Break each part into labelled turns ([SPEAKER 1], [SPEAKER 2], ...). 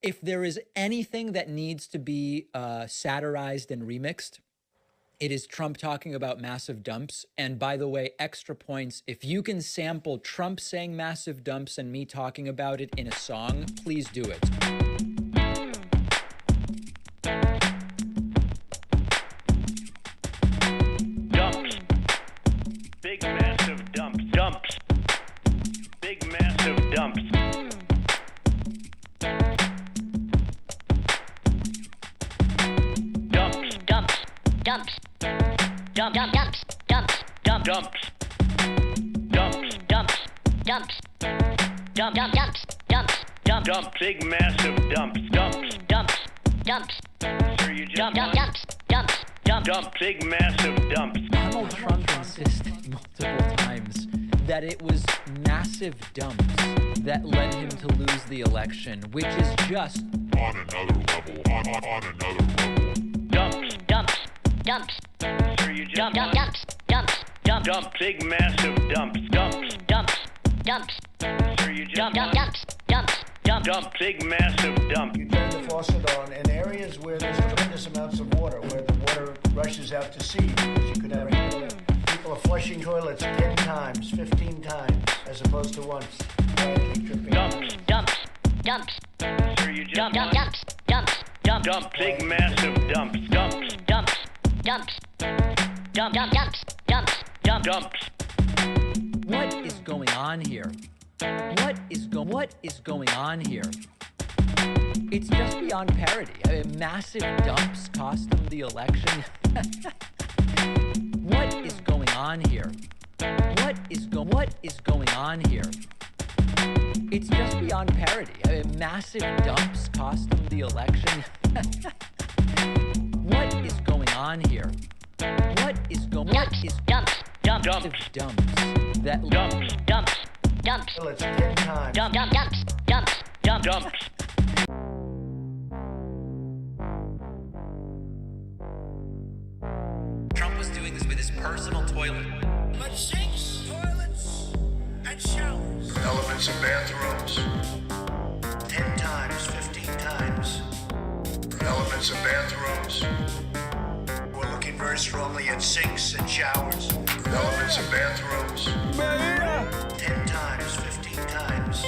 [SPEAKER 1] If there is anything that needs to be satirized and remixed, it is Trump talking about massive dumps. And by the way, extra points, if you can sample Trump saying massive dumps and me talking about it in a song, please do it.
[SPEAKER 2] Dumps. Big massive dumps. Dumps. Big massive dumps. Dumps.
[SPEAKER 3] Dumps. Dumps. Dumps. Dumps. Dumps. Dumps.
[SPEAKER 2] Dumps. Dumps.
[SPEAKER 3] Dumps. Dumps. Dumps. Dumps. Dumps. Dumps.
[SPEAKER 2] Dump. Big massive dumps. Dumps.
[SPEAKER 3] Dumps. Dumps.
[SPEAKER 2] Sir, you just
[SPEAKER 3] Dumps.
[SPEAKER 2] won.
[SPEAKER 3] Dumps. Dumps. Dumps.
[SPEAKER 2] Dump. Big massive dumps.
[SPEAKER 1] Donald Trump insisted multiple times that it was massive dumps that led him to lose the election, which is just
[SPEAKER 4] on another level, on another level.
[SPEAKER 2] Dumps.
[SPEAKER 3] Dumps. Dumps.
[SPEAKER 2] Sir, you just
[SPEAKER 3] Dumps.
[SPEAKER 2] won.
[SPEAKER 3] Dumps. Dumps. Dumps.
[SPEAKER 2] Dump. Big massive dumps. Dumps.
[SPEAKER 3] Dumps. Dumps.
[SPEAKER 2] Sir, you just
[SPEAKER 3] Dumps.
[SPEAKER 2] won.
[SPEAKER 3] Dumps. Dumps. Dumps.
[SPEAKER 2] Dump. Big massive dump.
[SPEAKER 5] You turn the faucet on in areas where there's tremendous amounts of water, where the water rushes out to sea, because you could have people are flushing toilets 10 times, 15 times, as opposed to once. Quietly tripping.
[SPEAKER 2] Dumps.
[SPEAKER 3] Dumps. Dumps.
[SPEAKER 2] Sir, you just
[SPEAKER 3] Dumps.
[SPEAKER 2] won.
[SPEAKER 3] Dumps. Dumps. Dumps.
[SPEAKER 2] Dump. Big massive dumps. Dumps.
[SPEAKER 3] Dumps. Dumps. Dumps. Dumps. Dumps. Dumps.
[SPEAKER 2] Dumps.
[SPEAKER 1] what is going on here? What is going on here? It's just beyond parody. I mean, massive dumps cost him the election. What is going on here? What is going on here? It's just beyond parody. I mean, massive dumps cost him the election. What is going on here? What is
[SPEAKER 3] Dumps. Dumps. Dumps.
[SPEAKER 1] massive dumps that
[SPEAKER 2] Dumps.
[SPEAKER 3] Dumps. Dumps.
[SPEAKER 5] Toilets 10 times.
[SPEAKER 3] Dumps. Dumps. Dumps. Dumps.
[SPEAKER 2] Dumps.
[SPEAKER 1] Trump was doing this with his personal toilet.
[SPEAKER 6] But sinks, toilets, and showers.
[SPEAKER 4] Elements of bathrooms,
[SPEAKER 5] 10 times, 15 times.
[SPEAKER 4] elements of bathrooms,
[SPEAKER 5] We're looking very strongly at sinks and showers.
[SPEAKER 4] elements of bathrooms,
[SPEAKER 5] 10 times, 15 times.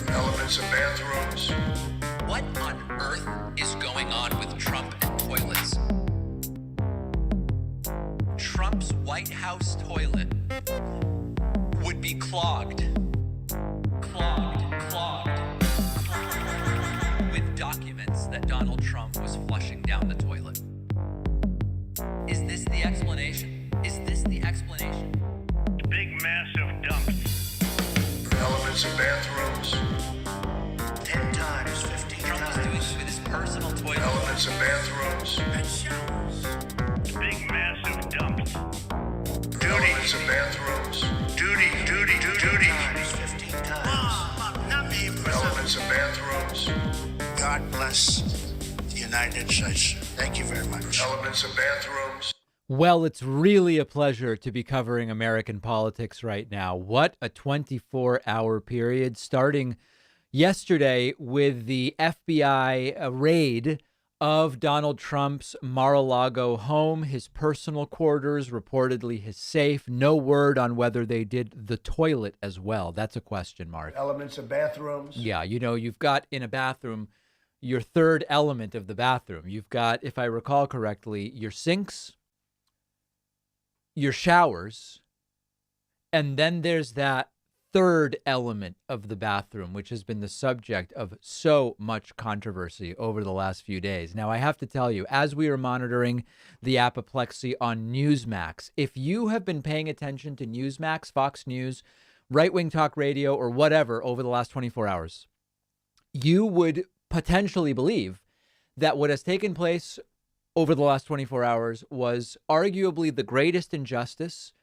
[SPEAKER 4] elements of bathrooms,
[SPEAKER 1] What on earth is going on with Trump and toilets? Trump's White House toilet would be clogged with documents that Donald Trump was flushing down the toilet. Is this the explanation?
[SPEAKER 2] Big massive dumps.
[SPEAKER 4] elements of bathrooms,
[SPEAKER 5] 10 times, 15
[SPEAKER 1] Trump was doing this
[SPEAKER 5] times.
[SPEAKER 1] with his personal toilet.
[SPEAKER 4] elements of bathrooms,
[SPEAKER 6] And showers.
[SPEAKER 2] Big massive dumps.
[SPEAKER 4] elements of bathrooms, duty,
[SPEAKER 5] 10 times, 15 times.
[SPEAKER 6] Not me,
[SPEAKER 4] elements of bathrooms,
[SPEAKER 6] God bless the United States. Thank you very much.
[SPEAKER 4] elements of bathrooms.
[SPEAKER 1] Well, it's really a pleasure to be covering American politics right now. What a 24-hour period, starting yesterday with the FBI raid of Donald Trump's Mar-a-Lago home, his personal quarters, reportedly his safe. No word on whether they did the toilet as well. That's a question mark.
[SPEAKER 5] Elements of bathrooms.
[SPEAKER 1] Yeah, you know, you've got in a bathroom your third element of the bathroom. You've got, if I recall correctly, your sinks, your showers, and then there's that third element of the bathroom, which has been the subject of so much controversy over the last few days. Now, I have to tell you, as we are monitoring the apoplexy on Newsmax, if you have been paying attention to Newsmax, Fox News, right-wing talk radio, or whatever over the last 24 hours, you would potentially believe that what has taken place over the last 24 hours was arguably the greatest injustice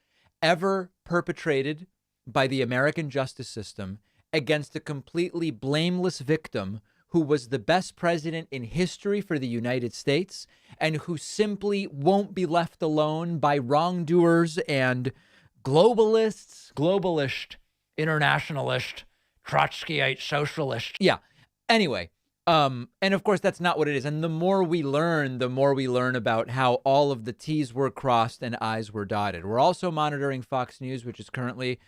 [SPEAKER 1] ever perpetrated by the American justice system against a completely blameless victim who was the best president in history for the United States and who simply won't be left alone by wrongdoers and globalist, internationalist, Trotskyite socialist. Yeah. Anyway, And of course, that's not what it is. And the more we learn about how all of the T's were crossed and I's were dotted. We're also monitoring Fox News, which is currently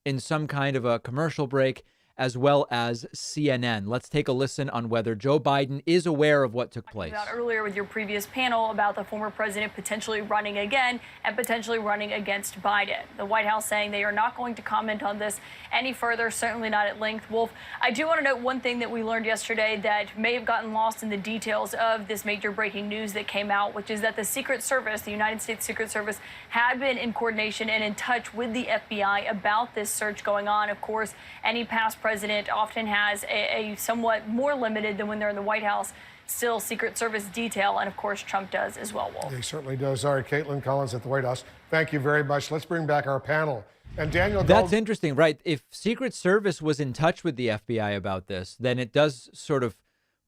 [SPEAKER 1] in some kind of a commercial break, as well as CNN. Let's take a listen on whether Joe Biden is aware of what took place.
[SPEAKER 7] About earlier with your previous panel about the former president potentially running again and potentially running against Biden. The White House saying they are not going to comment on this any further, certainly not at length. Wolf, I do want to note one thing that we learned yesterday that may have gotten lost in the details of this major breaking news that came out, which is that the Secret Service, the United States Secret Service, had been in coordination and in touch with the FBI about this search going on. Of course, any past president often has a somewhat more limited than when they're in the White House, still Secret Service detail, and of course Trump does as well, Wolf.
[SPEAKER 8] He certainly does. All right, Caitlin Collins at the White House, thank you very much. Let's bring back our panel. And Daniel,
[SPEAKER 1] that's interesting, right? If Secret Service was in touch with the FBI about this, then it does sort of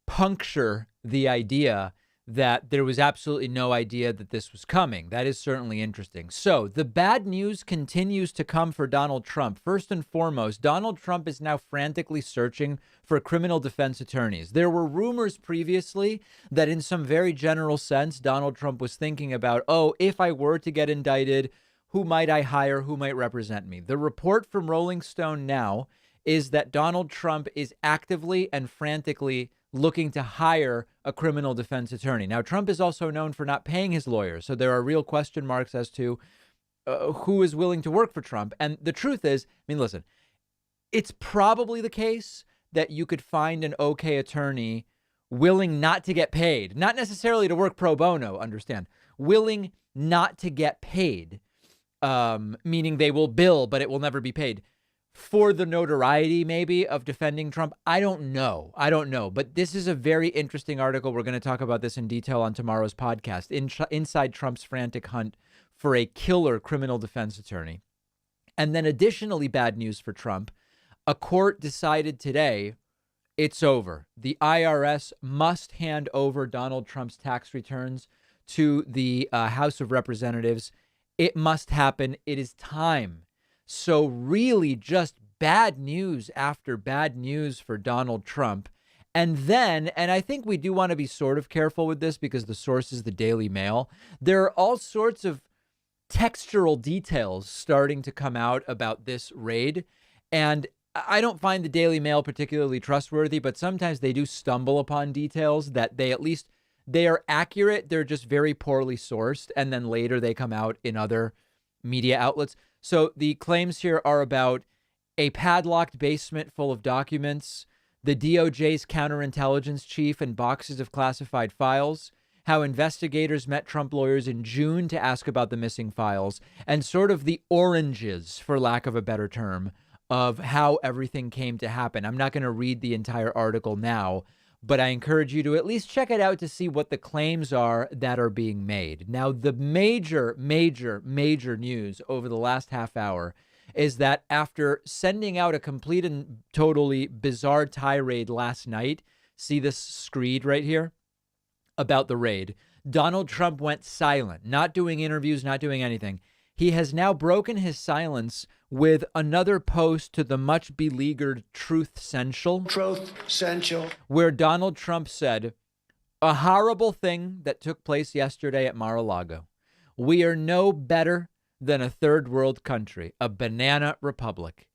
[SPEAKER 1] puncture the idea that there was absolutely no idea that this was coming. That is certainly interesting. So the bad news continues to come for Donald Trump. First and foremost, Donald Trump is now frantically searching for criminal defense attorneys. There were rumors previously that in some very general sense, Donald Trump was thinking about, oh, if I were to get indicted, who might I hire? Who might represent me? The report from Rolling Stone now is that Donald Trump is actively and frantically looking to hire a criminal defense attorney. Now, Trump is also known for not paying his lawyers, so there are real question marks as to who is willing to work for Trump. And the truth is, I mean, listen, it's probably the case that you could find an okay attorney willing not to get paid, not necessarily to work pro bono, understand, willing not to get paid, meaning they will bill, but it will never be paid. For the notoriety, maybe, of defending Trump. I don't know. But this is a very interesting article. We're going to talk about this in detail on tomorrow's podcast. Inside Trump's frantic hunt for a killer criminal defense attorney. And then additionally, bad news for Trump. A court decided today it's over. The IRS must hand over Donald Trump's tax returns to the House of Representatives. It must happen. It is time. So really just bad news after bad news for Donald Trump. And then, and I think we do want to be sort of careful with this because the source is the Daily Mail. There are all sorts of textual details starting to come out about this raid. And I don't find the Daily Mail particularly trustworthy, but sometimes they do stumble upon details that they are accurate. They're just very poorly sourced. And then later they come out in other media outlets. So the claims here are about a padlocked basement full of documents, the DOJ's counterintelligence chief and boxes of classified files, how investigators met Trump lawyers in June to ask about the missing files, and sort of the oranges, for lack of a better term, of how everything came to happen. I'm not going to read the entire article now, but I encourage you to at least check it out to see what the claims are that are being made. Now, the major news over the last half hour is that after sending out a complete and totally bizarre tirade last night, see this screed right here about the raid, Donald Trump went silent, not doing interviews, not doing anything. He has now broken his silence with another post to the much beleaguered Truth Central, where Donald Trump said, a horrible thing that took place yesterday at Mar-a-Lago. We are no better than a third world country, a banana republic.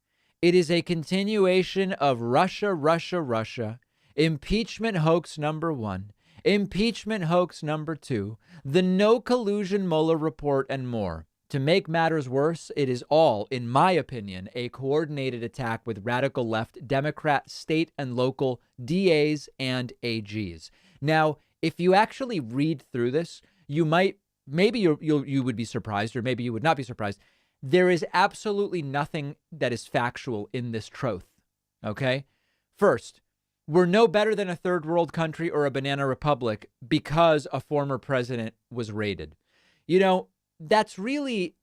[SPEAKER 1] It is a continuation of Russia, impeachment hoax number 1, impeachment hoax number 2, the no collusion Mueller report, and more. To make matters worse, it is all, in my opinion, a coordinated attack with radical left Democrat state and local DAs and AGs. Now, if you actually read through this, you might, maybe you would be surprised, or maybe you would not be surprised. There is absolutely nothing that is factual in this troth. Okay? First, we're no better than a third world country or a banana republic because a former president was raided. You know, that's really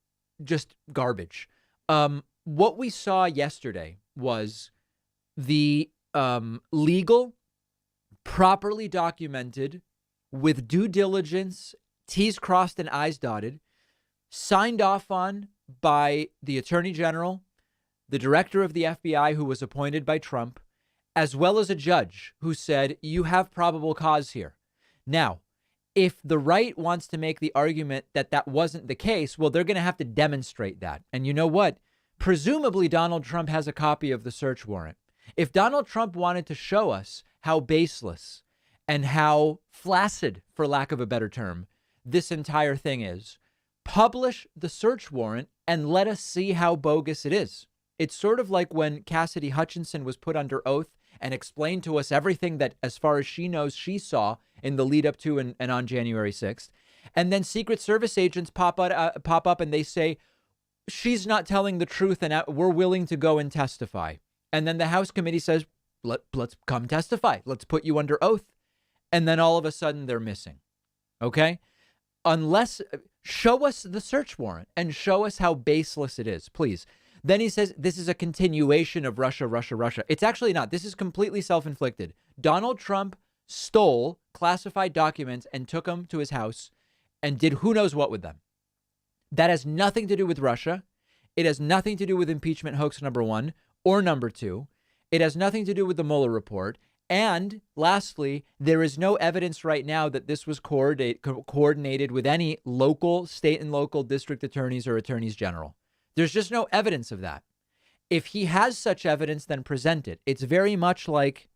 [SPEAKER 1] just garbage. What we saw yesterday was the legal, properly documented, with due diligence, T's crossed and I's dotted, signed off on by the Attorney General, the director of the FBI who was appointed by Trump, as well as a judge who said, you have probable cause here. Now, if the right wants to make the argument that that wasn't the case, well, they're going to have to demonstrate that. And you know what? Presumably, Donald Trump has a copy of the search warrant. If Donald Trump wanted to show us how baseless and how flaccid, for lack of a better term, this entire thing is, publish the search warrant and let us see how bogus it is. It's sort of like when Cassidy Hutchinson was put under oath and explained to us everything that, as far as she knows, she saw in the lead up to and on January 6th. And then Secret Service agents pop up and they say, she's not telling the truth and we're willing to go and testify. And then the House committee says, let's come testify. Let's put you under oath. And then all of a sudden they're missing. Okay? Unless, show us the search warrant and show us how baseless it is, please. Then he says this is a continuation of Russia, Russia, Russia. It's actually not. This is completely self-inflicted. Donald Trump stole classified documents and took them to his house and did who knows what with them. That has nothing to do with Russia. It has nothing to do with impeachment hoax number 1 or number 2. It has nothing to do with the Mueller report. And lastly, there is no evidence right now that this was coordinated with any local, state and local district attorneys or attorneys general. There's just no evidence of that. If he has such evidence, then present it. It's very much like,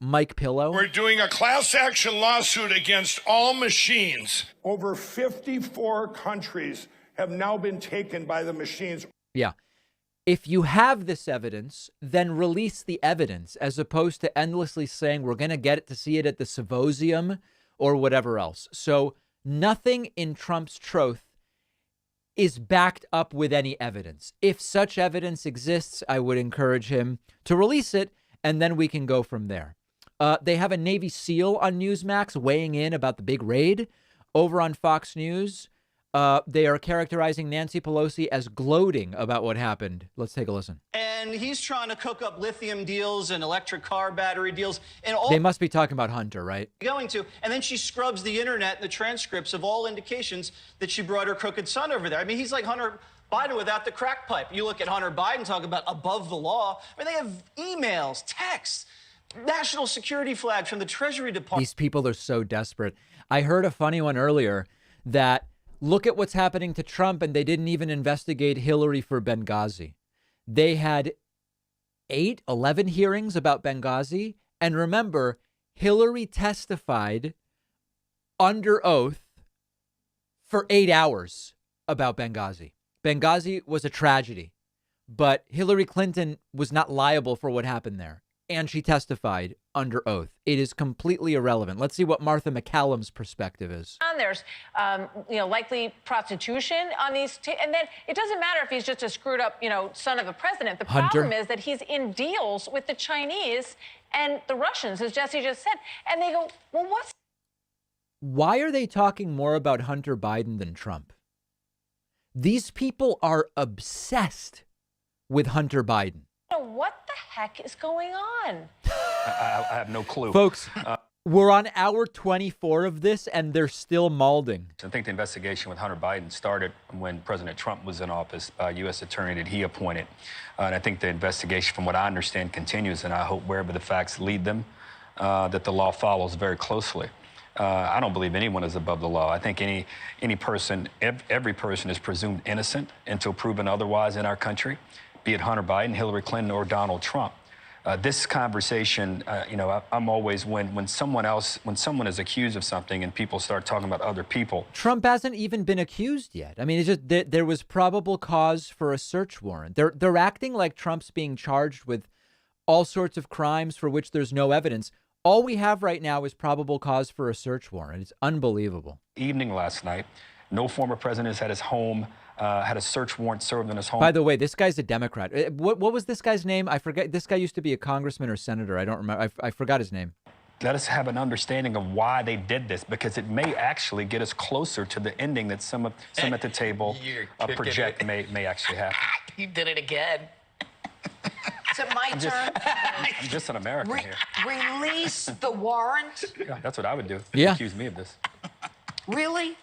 [SPEAKER 1] Mike Pillow.
[SPEAKER 9] We're doing a class action lawsuit against all machines. Over 54 countries have now been taken by the machines.
[SPEAKER 1] Yeah. If you have this evidence, then release the evidence as opposed to endlessly saying we're going to get it to see it at the symposium or whatever else. So nothing in Trump's troth is backed up with any evidence. If such evidence exists, I would encourage him to release it, and then we can go from there. They have a Navy SEAL on Newsmax weighing in about the big raid. Over on Fox News, they are characterizing Nancy Pelosi as gloating about what happened. Let's take a listen.
[SPEAKER 10] And he's trying to cook up lithium deals and electric car battery deals and all.
[SPEAKER 1] They must be talking about Hunter, right?
[SPEAKER 10] And then she scrubs the internet and the transcripts of all indications that she brought her crooked son over there. I mean, he's like Hunter Biden without the crack pipe. You look at Hunter Biden, talk about above the law. I mean, they have emails, texts, national security flags from the Treasury Department.
[SPEAKER 1] These people are so desperate. I heard a funny one earlier that look at what's happening to Trump, and they didn't even investigate Hillary for Benghazi. They had 11 hearings about Benghazi. And remember, Hillary testified under oath for 8 hours about Benghazi. Benghazi was a tragedy, but Hillary Clinton was not liable for what happened there. And she testified under oath. It is completely irrelevant. Let's see what Martha McCallum's perspective is.
[SPEAKER 11] There's, likely prostitution on these. And then it doesn't matter if he's just a screwed up, son of a president. The problem is that he's in deals with the Chinese and the Russians, as Jesse just said. And they go, well, what's.
[SPEAKER 1] Why are they talking more about Hunter Biden than Trump? These people are obsessed with Hunter Biden.
[SPEAKER 11] What the heck is going on?
[SPEAKER 12] I have no clue.
[SPEAKER 1] Folks, we're on hour 24 of this, and they're still malding.
[SPEAKER 12] I think the investigation with Hunter Biden started when President Trump was in office by a U.S. attorney that he appointed. And I think the investigation, from what I understand, continues, and I hope wherever the facts lead them, that the law follows very closely. I don't believe anyone is above the law. I think any person, every person is presumed innocent until proven otherwise in our country, be it Hunter Biden, Hillary Clinton, or Donald Trump. This conversation, I'm always, when someone is accused of something and people start talking about other people.
[SPEAKER 1] Trump hasn't even been accused yet. I mean, it's just there was probable cause for a search warrant. They're acting like Trump's being charged with all sorts of crimes for which there's no evidence. All we have right now is probable cause for a search warrant. It's unbelievable.
[SPEAKER 12] Evening last night, no former president has had his home, had a search warrant served in his home.
[SPEAKER 1] By the way, this guy's a Democrat. What was this guy's name? I forget. This guy used to be a congressman or senator. I don't remember. I forgot his name.
[SPEAKER 12] Let us have an understanding of why they did this, because it may actually get us closer to the ending that some at the table project may actually happen.
[SPEAKER 11] You did it again. Is it my turn?
[SPEAKER 12] I'm just an American here.
[SPEAKER 11] Release the warrant?
[SPEAKER 12] Yeah, that's what I would do if
[SPEAKER 1] Yeah.
[SPEAKER 12] you accuse me of this.
[SPEAKER 11] Really?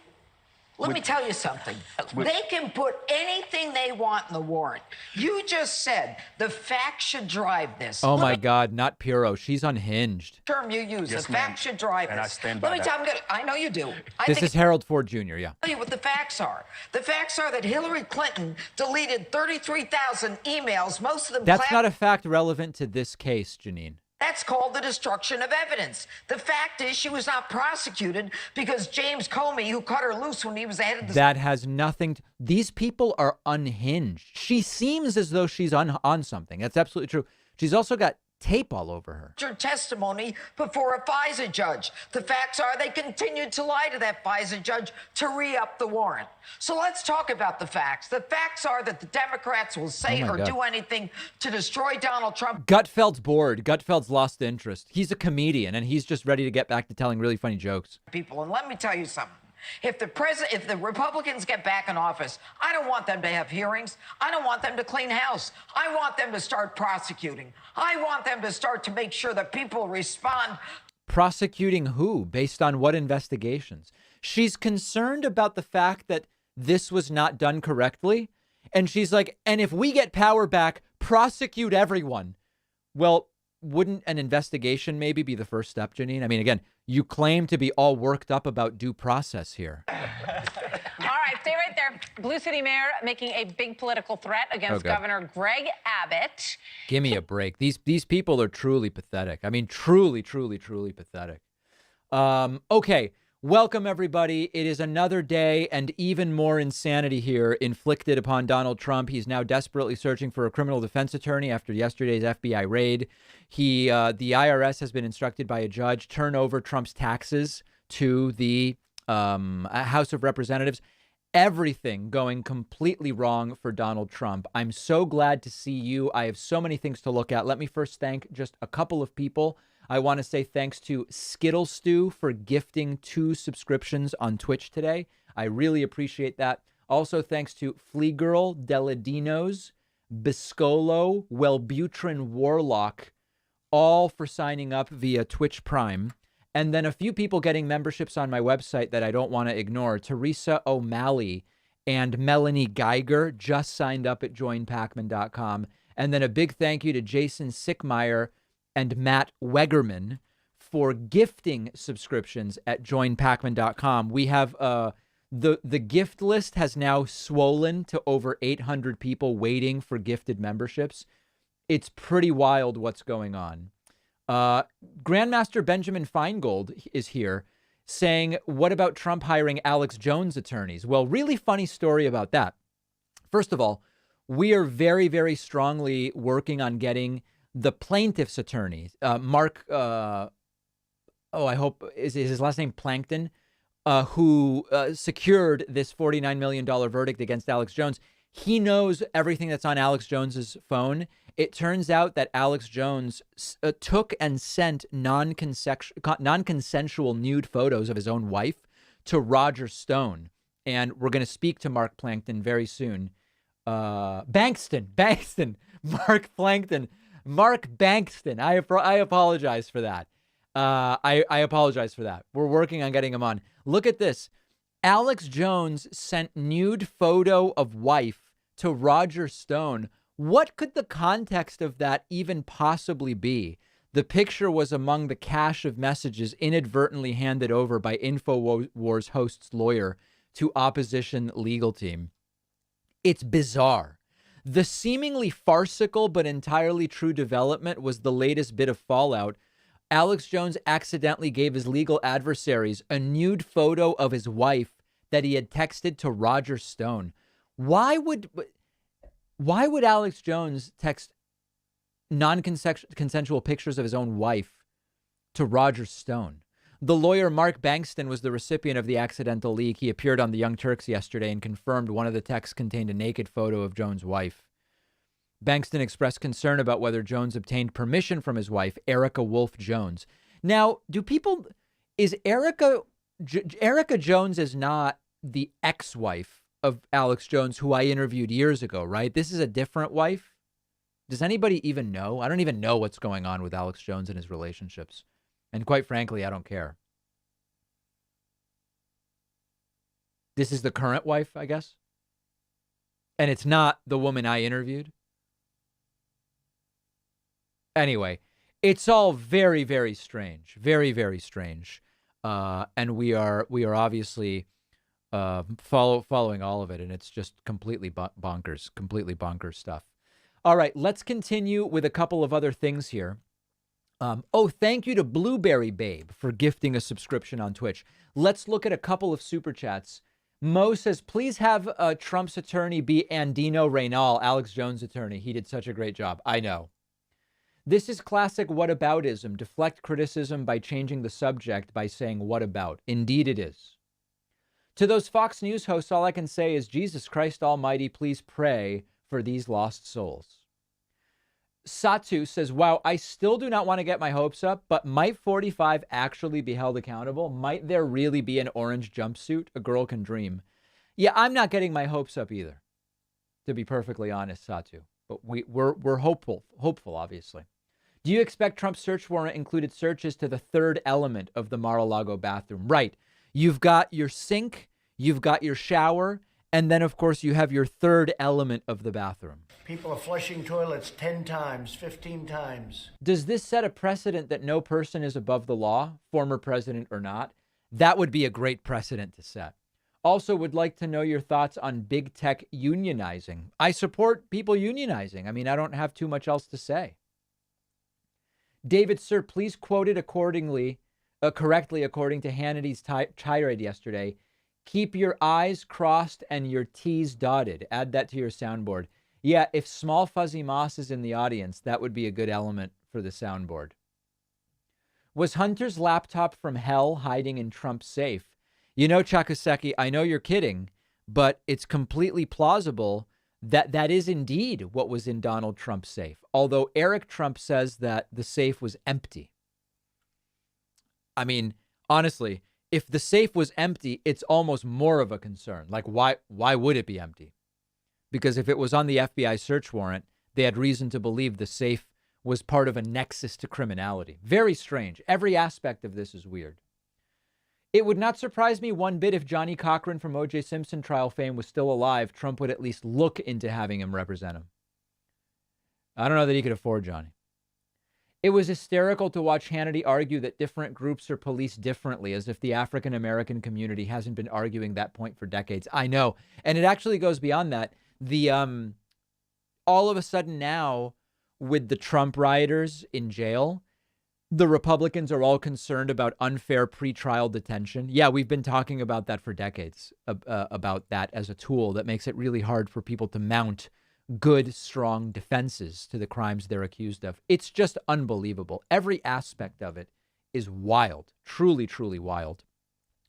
[SPEAKER 13] Let me tell you something. They can put anything they want in the warrant. You just said the facts should drive this.
[SPEAKER 1] Oh my God, not Piro. She's unhinged.
[SPEAKER 13] Term you use,
[SPEAKER 12] Yes,
[SPEAKER 13] the
[SPEAKER 12] ma'am.
[SPEAKER 13] facts should drive
[SPEAKER 12] And
[SPEAKER 13] this.
[SPEAKER 12] I stand by
[SPEAKER 13] Let me
[SPEAKER 12] that.
[SPEAKER 13] tell you, I know you do.
[SPEAKER 1] This is Harold Ford Jr., yeah.
[SPEAKER 13] Tell you what the facts are. The facts are that Hillary Clinton deleted 33,000 emails, most of them.
[SPEAKER 1] That's not a fact relevant to this case, Janine.
[SPEAKER 13] That's called the destruction of evidence. The fact is she was not prosecuted because James Comey, who cut her loose when he was the head of the...
[SPEAKER 1] That has nothing to... These people are unhinged. She seems as though she's on something. That's absolutely true. She's also got tape all over her.
[SPEAKER 13] Testimony before a FISA judge. The facts are they continued to lie to that FISA judge to re-up the warrant. So let's talk about the facts. The facts are that the Democrats will say or do anything to destroy Donald Trump.
[SPEAKER 1] Gutfeld's bored. Gutfeld's lost interest. He's a comedian, and he's just ready to get back to telling really funny jokes.
[SPEAKER 13] People, and let me tell you something. If the Republicans get back in office, I don't want them to have hearings. I don't want them to clean house. I want them to start prosecuting. I want them to start to make sure that people respond.
[SPEAKER 1] Prosecuting who? Based on what investigations? She's concerned about the fact that this was not done correctly. And she's like, and if we get power back, prosecute everyone. Well, wouldn't an investigation maybe be the first step, Janine? I mean, again, you claim to be all worked up about due process here.
[SPEAKER 11] All right, stay right there. Blue City Mayor making a big political threat against Governor Greg Abbott.
[SPEAKER 1] Give me a break. These people are truly pathetic. I mean, truly, truly, truly pathetic. Okay. Welcome, everybody. It is another day and even more insanity here inflicted upon Donald Trump. He's now desperately searching for a criminal defense attorney after yesterday's FBI raid. The IRS has been instructed by a judge turn over Trump's taxes to the House of Representatives. Everything going completely wrong for Donald Trump. I'm so glad to see you. I have so many things to look at. Let me first thank just a couple of people. I want to say thanks to Skittle Stew for gifting 2 subscriptions on Twitch today. I really appreciate that. Also, thanks to Flea Girl, Deladinos, Biscolo, Wellbutrin Warlock, all for signing up via Twitch Prime. And then a few people getting memberships on my website that I don't want to ignore. Teresa O'Malley and Melanie Geiger just signed up at joinpacman.com. And then a big thank you to Jason Sickmeyer and Matt Wegerman for gifting subscriptions at joinpacman.com. We have the gift list has now swollen to over 800 people waiting for gifted memberships. It's pretty wild what's going on. Grandmaster Benjamin Feingold is here saying, what about Trump hiring Alex Jones attorneys? Well, really funny story about that. First of all, we are very, very strongly working on getting the plaintiff's attorney, Mark, I hope is his last name Plankton, who secured this $49 million verdict against Alex Jones. He knows everything that's on Alex Jones's phone. It turns out that Alex Jones took and sent non-consensual nude photos of his own wife to Roger Stone. And we're going to speak to Mark Plankton very soon. Mark Bankston. I apologize for that. I apologize for that. We're working on getting him on. Look at this. Alex Jones sent nude photo of wife to Roger Stone. What could the context of that even possibly be? The picture was among the cache of messages inadvertently handed over by InfoWars host's lawyer to opposition legal team. It's bizarre. The seemingly farcical but entirely true development was the latest bit of fallout. Alex Jones accidentally gave his legal adversaries a nude photo of his wife that he had texted to Roger Stone. Why would Alex Jones text non-consensual pictures of his own wife to Roger Stone? The lawyer Mark Bankston was the recipient of the accidental leak. He appeared on the Young Turks yesterday and confirmed one of the texts contained a naked photo of Jones' wife. Bankston expressed concern about whether Jones obtained permission from his wife, Erica Wolf Jones. Now, Erica Jones is not the ex-wife of Alex Jones, who I interviewed years ago, right? This is a different wife. Does anybody even know? I don't even know what's going on with Alex Jones and his relationships. And quite frankly, I don't care. This is the current wife, I guess. And it's not the woman I interviewed. Anyway, it's all very, very strange. Very, very strange. And we are obviously following all of it. And it's just completely bonkers stuff. All right, let's continue with a couple of other things here. Thank you to Blueberry Babe for gifting a subscription on Twitch. Let's look at a couple of super chats. Mo says, please have Trump's attorney be Andino Reynal, Alex Jones' attorney. He did such a great job. I know. This is classic whataboutism. Deflect criticism by changing the subject by saying what about. Indeed it is. To those Fox News hosts, all I can say is, Jesus Christ Almighty, please pray for these lost souls. Satu says, wow, I still do not want to get my hopes up, but might 45 actually be held accountable? Might there really be an orange jumpsuit? A girl can dream. Yeah, I'm not getting my hopes up either, to be perfectly honest, Satu. But we're hopeful, obviously. Do you expect Trump's search warrant included searches to the third element of the Mar-a-Lago bathroom? Right. You've got your sink, you've got your shower, and then, of course, you have your third element of the bathroom.
[SPEAKER 5] People are flushing toilets 10 times, 15 times.
[SPEAKER 1] Does this set a precedent that no person is above the law, former president or not? That would be a great precedent to set. Also, would like to know your thoughts on big tech unionizing. I support people unionizing. I mean, I don't have too much else to say. David, sir, please quote it correctly according to Hannity's tirade yesterday. Keep your I's crossed and your T's dotted. Add that to your soundboard. Yeah, if Small Fuzzy Moss is in the audience, that would be a good element for the soundboard. Was Hunter's laptop from hell hiding in Trump's safe? You know, Chakaseki, I know you're kidding, but it's completely plausible that that is indeed what was in Donald Trump's safe. Although Eric Trump says that the safe was empty. I mean, honestly, if the safe was empty, it's almost more of a concern. Like, why would it be empty? Because if it was on the FBI search warrant, they had reason to believe the safe was part of a nexus to criminality. Very strange. Every aspect of this is weird. It would not surprise me one bit if Johnny Cochran from O.J. Simpson trial fame was still alive. Trump would at least look into having him represent him. I don't know that he could afford Johnny. It was hysterical to watch Hannity argue that different groups are policed differently, as if the African-American community hasn't been arguing that point for decades. I know. And it actually goes beyond that. The all of a sudden now, with the Trump rioters in jail, the Republicans are all concerned about unfair pretrial detention. Yeah, we've been talking about that for decades, about that as a tool that makes it really hard for people to mount good, strong defenses to the crimes they're accused of. It's just unbelievable. Every aspect of it is wild, truly, truly wild.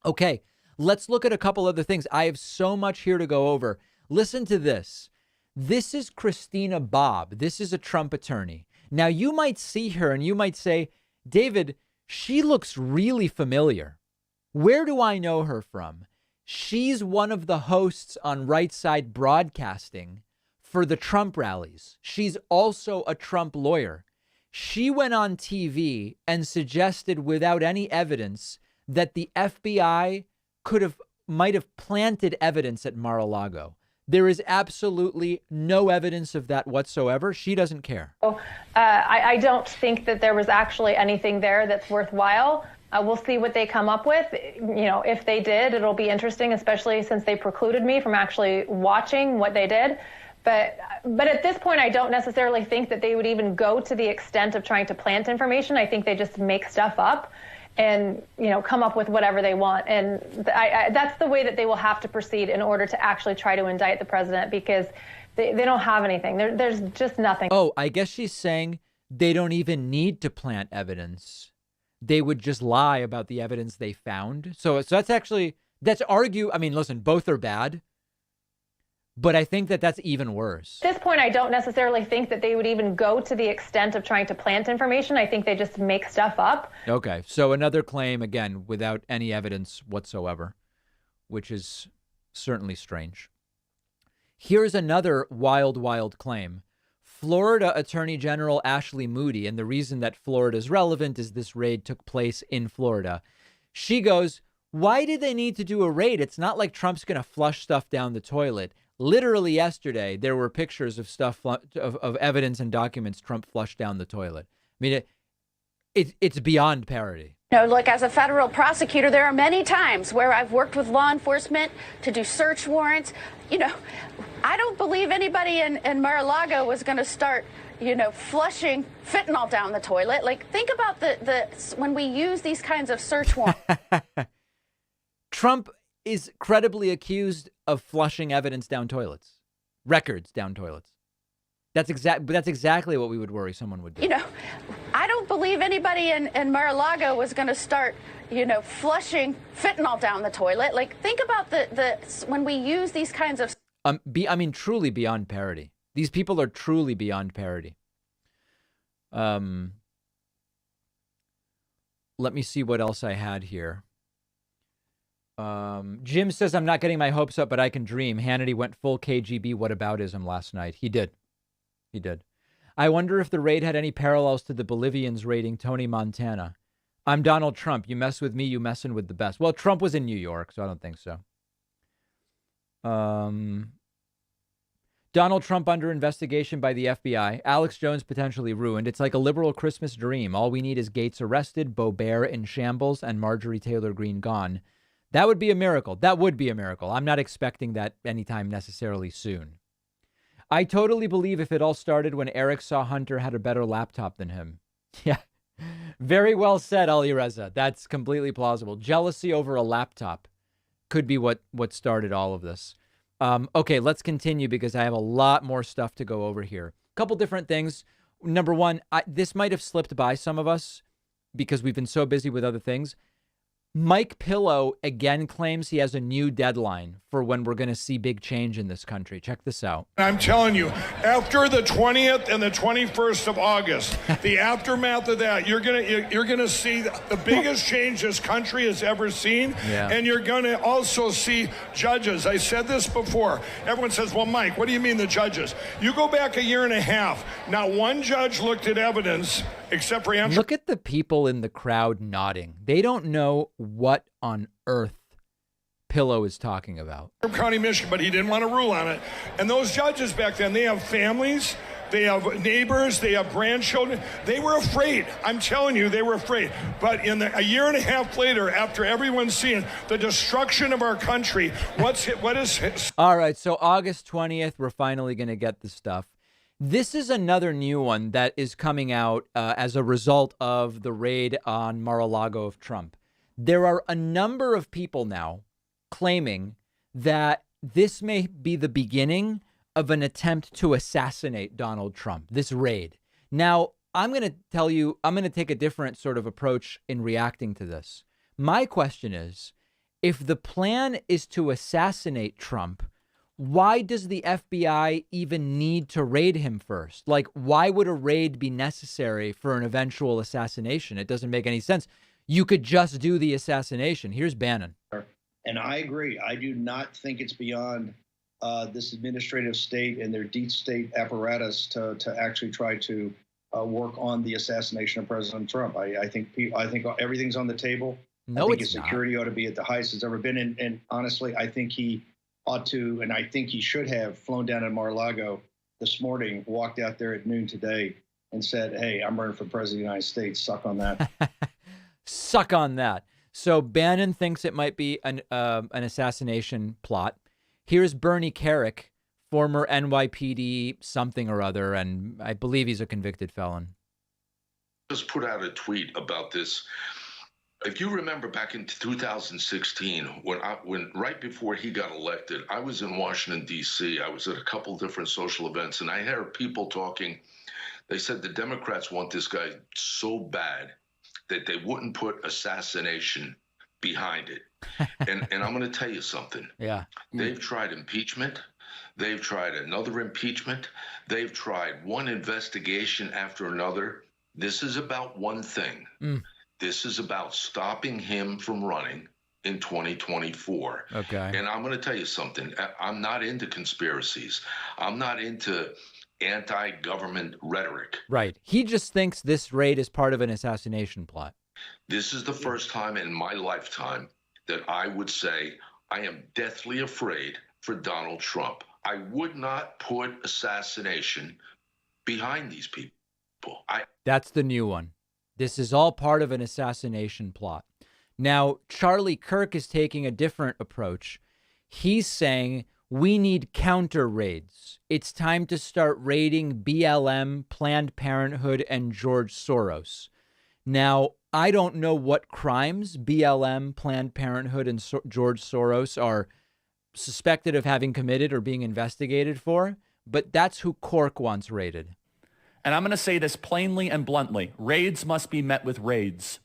[SPEAKER 1] Okay, let's look at a couple other things. I have so much here to go over. Listen to this. This is Christina Bobb. This is a Trump attorney. Now, you might see her and you might say, David, she looks really familiar. Where do I know her from? She's one of the hosts on Right Side Broadcasting for the Trump rallies. She's also a Trump lawyer. She went on TV and suggested without any evidence that the FBI might have planted evidence at Mar-a-Lago. There is absolutely no evidence of that whatsoever. She doesn't care.
[SPEAKER 7] I don't think that there was actually anything there that's worthwhile. We'll see what they come up with. You know, if they did, it'll be interesting, especially since they precluded me from actually watching what they did. But at this point, I don't necessarily think that they would even go to the extent of trying to plant information. I think they just make stuff up and, you know, come up with whatever they want. And that's the way that they will have to proceed in order to actually try to indict the president, because they don't have anything. There's just nothing.
[SPEAKER 1] Oh, I guess she's saying they don't even need to plant evidence. They would just lie about the evidence they found. So that's argue. I mean, listen, both are bad. But I think that that's even worse.
[SPEAKER 7] At this point, I don't necessarily think that they would even go to the extent of trying to plant information. I think they just make stuff up.
[SPEAKER 1] Okay. So another claim, again, without any evidence whatsoever, which is certainly strange. Here's another wild, wild claim. Florida Attorney General Ashley Moody, and the reason that Florida is relevant is this raid took place in Florida. She goes, Why did they need to do a raid? It's not like Trump's going to flush stuff down the toilet. Literally yesterday, there were pictures of stuff of evidence and documents Trump flushed down the toilet. I mean, it's beyond parody.
[SPEAKER 14] Look, as a federal prosecutor, there are many times where I've worked with law enforcement to do search warrants. I don't believe anybody in Mar-a-Lago was going to start, flushing fentanyl down the toilet. Like, think about when we use these kinds of search warrants.
[SPEAKER 1] Trump is credibly accused of flushing evidence down toilets, records down toilets. That's exactly what we would worry someone would do.
[SPEAKER 14] I don't believe anybody in Mar-a-Lago was going to start, flushing fentanyl down the toilet. Like, think about when we use these kinds of.
[SPEAKER 1] Truly beyond parody. These people are truly beyond parody. Let me see what else I had here. Jim says, I'm not getting my hopes up, but I can dream. Hannity went full KGB whataboutism last night. He did. I wonder if the raid had any parallels to the Bolivians raiding Tony Montana. I'm Donald Trump. You mess with me, you messing with the best. Well, Trump was in New York, so I don't think so. Donald Trump under investigation by the FBI. Alex Jones potentially ruined. It's like a liberal Christmas dream. All we need is Gates arrested, Boebert in shambles, and Marjorie Taylor Greene gone. That would be a miracle. That would be a miracle. I'm not expecting that anytime necessarily soon. I totally believe if it all started when Eric saw Hunter had a better laptop than him. Yeah. Very well said, Ali Reza. That's completely plausible. Jealousy over a laptop could be what started all of this. Okay, let's continue because I have a lot more stuff to go over here. A couple different things. Number one, this might have slipped by some of us because we've been so busy with other things. Mike Pillow again claims he has a new deadline for when we're going to see big change in this country. Check this out.
[SPEAKER 9] I'm telling you, after the 20th and the 21st of August, the aftermath of that, you're gonna see the biggest change this country has ever seen.
[SPEAKER 1] Yeah.
[SPEAKER 9] And you're going to also see judges. I said this before. Everyone says, well, Mike, what do you mean the judges? You go back a year and a half. Not one judge looked at evidence except for Andrew.
[SPEAKER 1] Look at the people in the crowd nodding. They don't know what on earth Pillow is talking about.
[SPEAKER 9] County, Michigan, but he didn't want to rule on it. And those judges back then, they have families, they have neighbors, they have grandchildren. They were afraid. I'm telling you, they were afraid. But a year and a half later, after everyone's seeing the destruction of our country, what is?
[SPEAKER 1] All right, so August 20th, we're finally going to get the stuff. This is another new one that is coming out as a result of the raid on Mar-a-Lago of Trump. There are a number of people now claiming that this may be the beginning of an attempt to assassinate Donald Trump, this raid. Now, I'm going to tell you, I'm going to take a different sort of approach in reacting to this. My question is, if the plan is to assassinate Trump, why does the FBI even need to raid him first? Like, why would a raid be necessary for an eventual assassination? It doesn't make any sense. You could just do the assassination. Here's Bannon.
[SPEAKER 15] And I agree. I do not think it's beyond this administrative state and their deep state apparatus to actually try to work on the assassination of President Trump. I think everything's on the table.
[SPEAKER 1] No,
[SPEAKER 15] I think
[SPEAKER 1] it's
[SPEAKER 15] his security ought to be at the highest it's ever been. And honestly, I think he ought to, and I think he should have flown down to Mar-a-Lago this morning, walked out there at noon today and said, hey, I'm running for president of the United States. Suck on that.
[SPEAKER 1] Suck on that. So Bannon thinks it might be an assassination plot. Here's Bernie Kerik, former NYPD something or other, and I believe he's a convicted felon.
[SPEAKER 16] Just put out a tweet about this. If you remember back in 2016, when right before he got elected, I was in Washington, D.C. I was at a couple different social events, and I heard people talking. They said the Democrats want this guy so bad that they wouldn't put assassination behind it. And I'm going to tell you something.
[SPEAKER 1] Yeah.
[SPEAKER 16] They've tried impeachment. They've tried another impeachment. They've tried one investigation after another. This is about one thing. This is about stopping him from running in 2024.
[SPEAKER 1] Okay.
[SPEAKER 16] And I'm going to tell you something. I'm not into conspiracies. I'm not into anti-government rhetoric.
[SPEAKER 1] Right. He just thinks this raid is part of an assassination plot.
[SPEAKER 16] This is the first time in my lifetime that I would say I am deathly afraid for Donald Trump. I would not put assassination behind these people.
[SPEAKER 1] That's the new one. This is all part of an assassination plot. Now, Charlie Kirk is taking a different approach. He's saying we need counter raids. It's time to start raiding BLM, Planned Parenthood, and George Soros. Now, I don't know what crimes BLM, Planned Parenthood, and George Soros are suspected of having committed or being investigated for, but that's who Cork wants raided.
[SPEAKER 17] And I'm going to say this plainly and bluntly. Raids must be met with raids.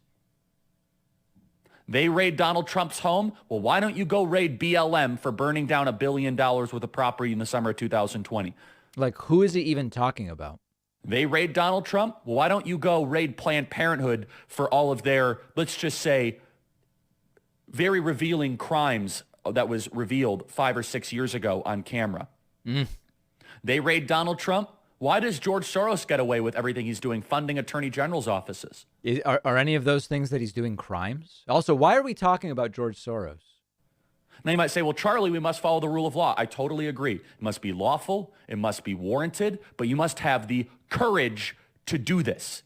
[SPEAKER 17] They raid Donald Trump's home. Well, why don't you go raid BLM for burning down $1 billion worth of property in the summer of 2020?
[SPEAKER 1] Like, who is he even talking about?
[SPEAKER 17] They raid Donald Trump. Well, why don't you go raid Planned Parenthood for all of their, let's just say, very revealing crimes that was revealed 5 or 6 years ago on camera? They raid Donald Trump. Why does George Soros get away with everything he's doing, funding attorney general's offices?
[SPEAKER 1] Are any of those things that he's doing crimes? Also, why are we talking about George Soros?
[SPEAKER 17] Now you might say, well, Charlie, we must follow the rule of law. I totally agree. It must be lawful. It must be warranted, but you must have the courage to do this.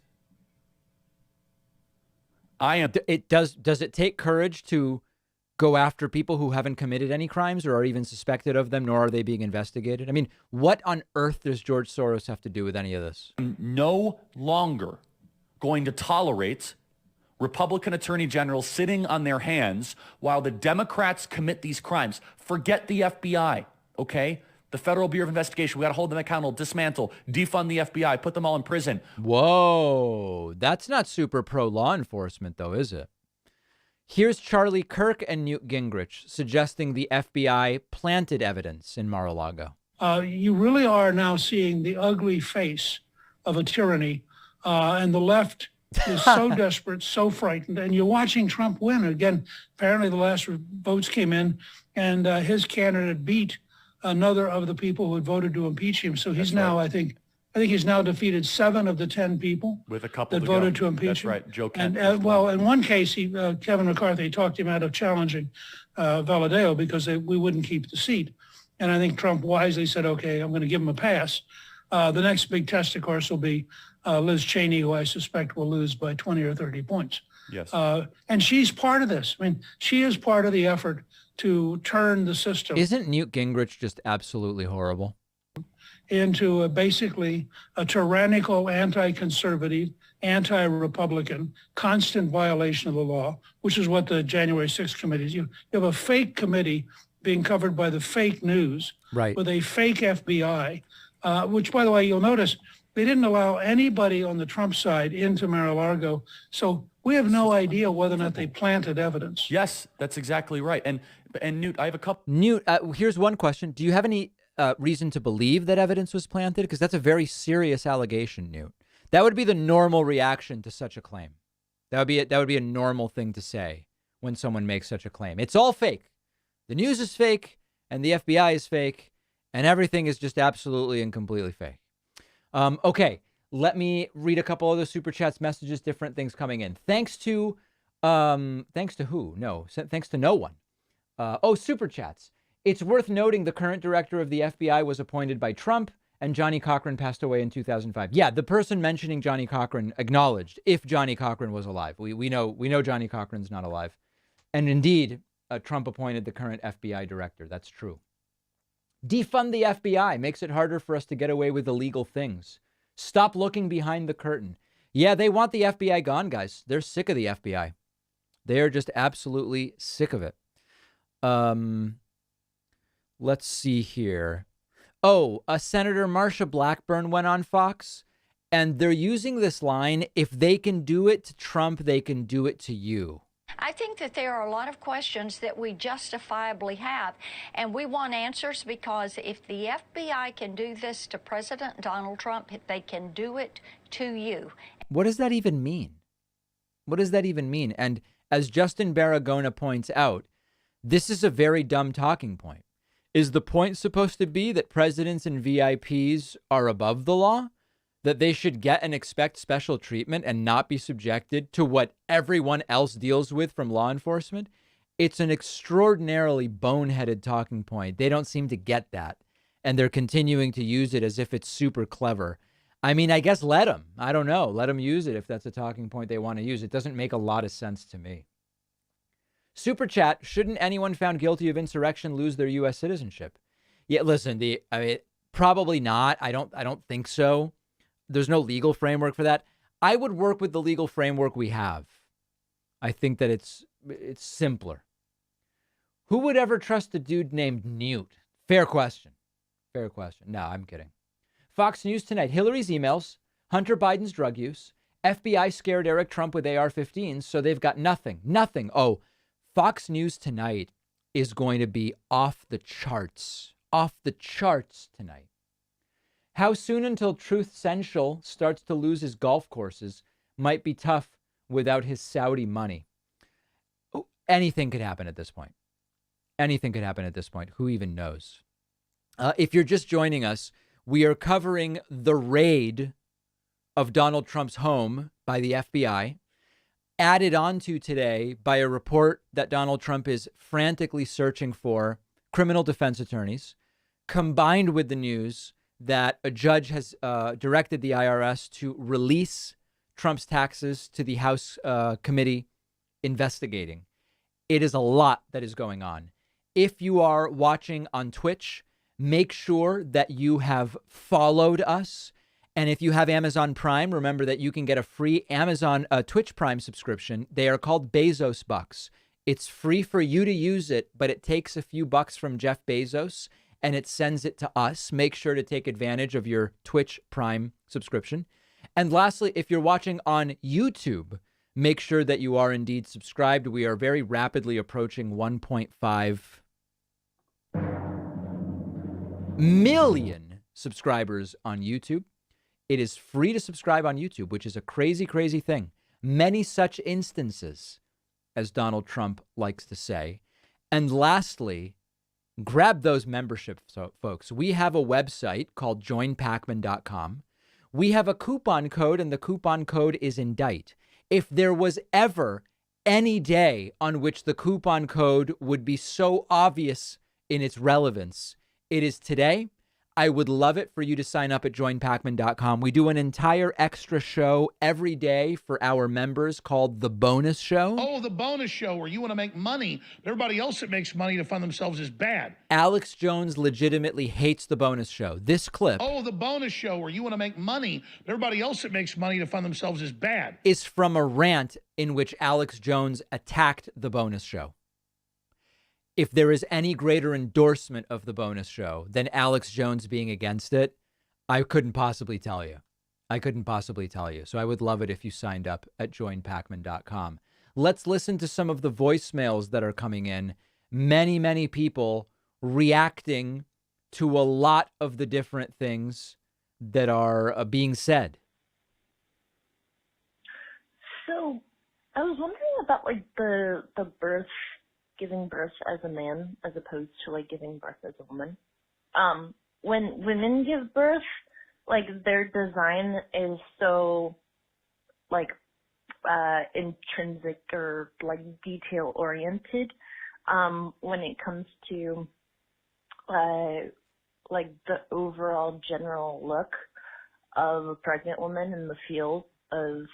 [SPEAKER 1] Does it take courage to go after people who haven't committed any crimes or are even suspected of them, nor are they being investigated? I mean, what on earth does George Soros have to do with any of this?
[SPEAKER 17] No longer going to tolerate Republican attorney generals sitting on their hands while the Democrats commit these crimes. Forget the FBI, okay? The Federal Bureau of Investigation, we got to hold them accountable, dismantle, defund the FBI, put them all in prison.
[SPEAKER 1] Whoa, that's not super pro-law enforcement, though, is it? Here's Charlie Kirk and Newt Gingrich suggesting the FBI planted evidence in Mar-a-Lago.
[SPEAKER 18] You really are now seeing the ugly face of a tyranny, and the left is so desperate, so frightened, and you're watching Trump win. Again, apparently the last votes came in, and his candidate beat another of the people who had voted to impeach him. So he's now, I think he's now defeated 7 of the 10 people
[SPEAKER 17] with a couple
[SPEAKER 18] that voted to impeach him.
[SPEAKER 17] That's right, Joe Kent.
[SPEAKER 18] And well, in one case, Kevin McCarthy talked him out of challenging Valadao because we wouldn't keep the seat. And I think Trump wisely said, okay, I'm going to give him a pass. The next big test, of course, will be Liz Cheney, who I suspect will lose by 20 or 30 points.
[SPEAKER 17] Yes.
[SPEAKER 18] And she's part of this. I mean, she is part of the effort to turn the system.
[SPEAKER 1] Isn't Newt Gingrich just absolutely horrible?
[SPEAKER 18] Into basically a tyrannical, anti-conservative, anti-Republican, constant violation of the law, which is what the January 6th committee is. You have a fake committee being covered by the fake news,
[SPEAKER 1] right,
[SPEAKER 18] with a fake FBI, which, by the way, you'll notice they didn't allow anybody on the Trump side into Mar-a-Lago. So we have no idea whether or not they planted evidence.
[SPEAKER 17] Yes, that's exactly right. And Newt, I have a couple.
[SPEAKER 1] Newt, here's one question. Do you have any reason to believe that evidence was planted? Because that's a very serious allegation, Newt. That would be the normal reaction to such a claim. That would be a normal thing to say when someone makes such a claim. It's all fake. The news is fake, and the FBI is fake, and everything is just absolutely and completely fake. Okay, let me read a couple other super chats, messages, different things coming in. Thanks to who? No, thanks to no one. Super chats. It's worth noting the current director of the FBI was appointed by Trump, and Johnny Cochran passed away in 2005. Yeah, the person mentioning Johnny Cochran acknowledged if Johnny Cochran was alive. We know Johnny Cochran's not alive. And indeed, Trump appointed the current FBI director. That's true. Defund the FBI makes it harder for us to get away with illegal things. Stop looking behind the curtain. Yeah, they want the FBI gone, guys. They're sick of the FBI. They are just absolutely sick of it. Let's see here. Senator Marsha Blackburn went on Fox, and they're using this line, if they can do it to Trump, they can do it to you.
[SPEAKER 19] I think that there are a lot of questions that we justifiably have, and we want answers because if the FBI can do this to President Donald Trump, they can do it to you.
[SPEAKER 1] What does that even mean? What does that even mean? And as Justin Baragona points out, this is a very dumb talking point. Is the point supposed to be that presidents and VIPs are above the law? That they should get and expect special treatment and not be subjected to what everyone else deals with from law enforcement? It's an extraordinarily boneheaded talking point. They don't seem to get that. And they're continuing to use it as if it's super clever. I mean, I guess let them. I don't know. Let them use it if that's a talking point they want to use. It doesn't make a lot of sense to me. Super chat, shouldn't anyone found guilty of insurrection lose their U.S. citizenship? Yeah, listen, probably not. I don't think so. There's no legal framework for that. I would work with the legal framework we have. I think that it's simpler. Who would ever trust a dude named Newt? Fair question. Fair question. No, I'm kidding. Fox News tonight. Hillary's emails, Hunter Biden's drug use, FBI scared Eric Trump with AR-15s, so they've got nothing. Nothing. Oh, Fox News tonight is going to be off the charts. Off the charts tonight. How soon until Truth Central starts to lose his golf courses might be tough without his Saudi money. Oh, anything could happen at this point. Anything could happen at this point. Who even knows? If you're just joining us, we are covering the raid of Donald Trump's home by the FBI, added onto today by a report that Donald Trump is frantically searching for criminal defense attorneys, combined with the news that a judge has directed the IRS to release Trump's taxes to the House committee investigating. It is a lot that is going on. If you are watching on Twitch, make sure that you have followed us. And if you have Amazon Prime, remember that you can get a free Amazon Twitch Prime subscription. They are called Bezos Bucks. It's free for you to use it, but it takes a few bucks from Jeff Bezos and it sends it to us. Make sure to take advantage of your Twitch Prime subscription. And lastly, if you're watching on YouTube, make sure that you are indeed subscribed. We are very rapidly approaching 1.5 million subscribers on YouTube. It is free to subscribe on YouTube, which is a crazy, crazy thing. Many such instances, as Donald Trump likes to say. And lastly, grab those memberships, folks. We have a website called joinpacman.com. We have a coupon code, and the coupon code is INDICT. If there was ever any day on which the coupon code would be so obvious in its relevance, it is today. I would love it for you to sign up at joinpacman.com. We do an entire extra show every day for our members called The Bonus Show.
[SPEAKER 20] Oh, The Bonus Show, where you want to make money, but everybody else that makes money to fund themselves is bad.
[SPEAKER 1] Alex Jones legitimately hates The Bonus Show. This clip.
[SPEAKER 20] Oh, The Bonus Show, where you want to make money, but everybody else that makes money to fund themselves is bad.
[SPEAKER 1] Is from a rant in which Alex Jones attacked The Bonus Show. If there is any greater endorsement of The Bonus Show than Alex Jones being against it, I couldn't possibly tell you. So I would love it if you signed up at joinpacman.com. Let's listen to some of the voicemails that are coming in. Many, many people reacting to a lot of the different things that are being said.
[SPEAKER 21] So I was wondering about like the birth, giving birth as a man as opposed to like giving birth as a woman. When women give birth, like their design is so like intrinsic or like detail oriented when it comes to like the overall general look of a pregnant woman in the feel of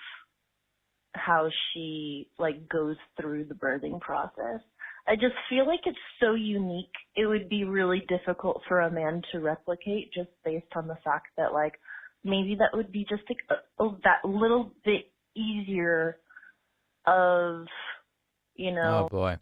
[SPEAKER 21] how she like goes through the birthing process. I just feel like it's so unique. It would be really difficult for a man to replicate just based on the fact that like maybe that would be just like that little bit easier of, you know.
[SPEAKER 1] Oh boy.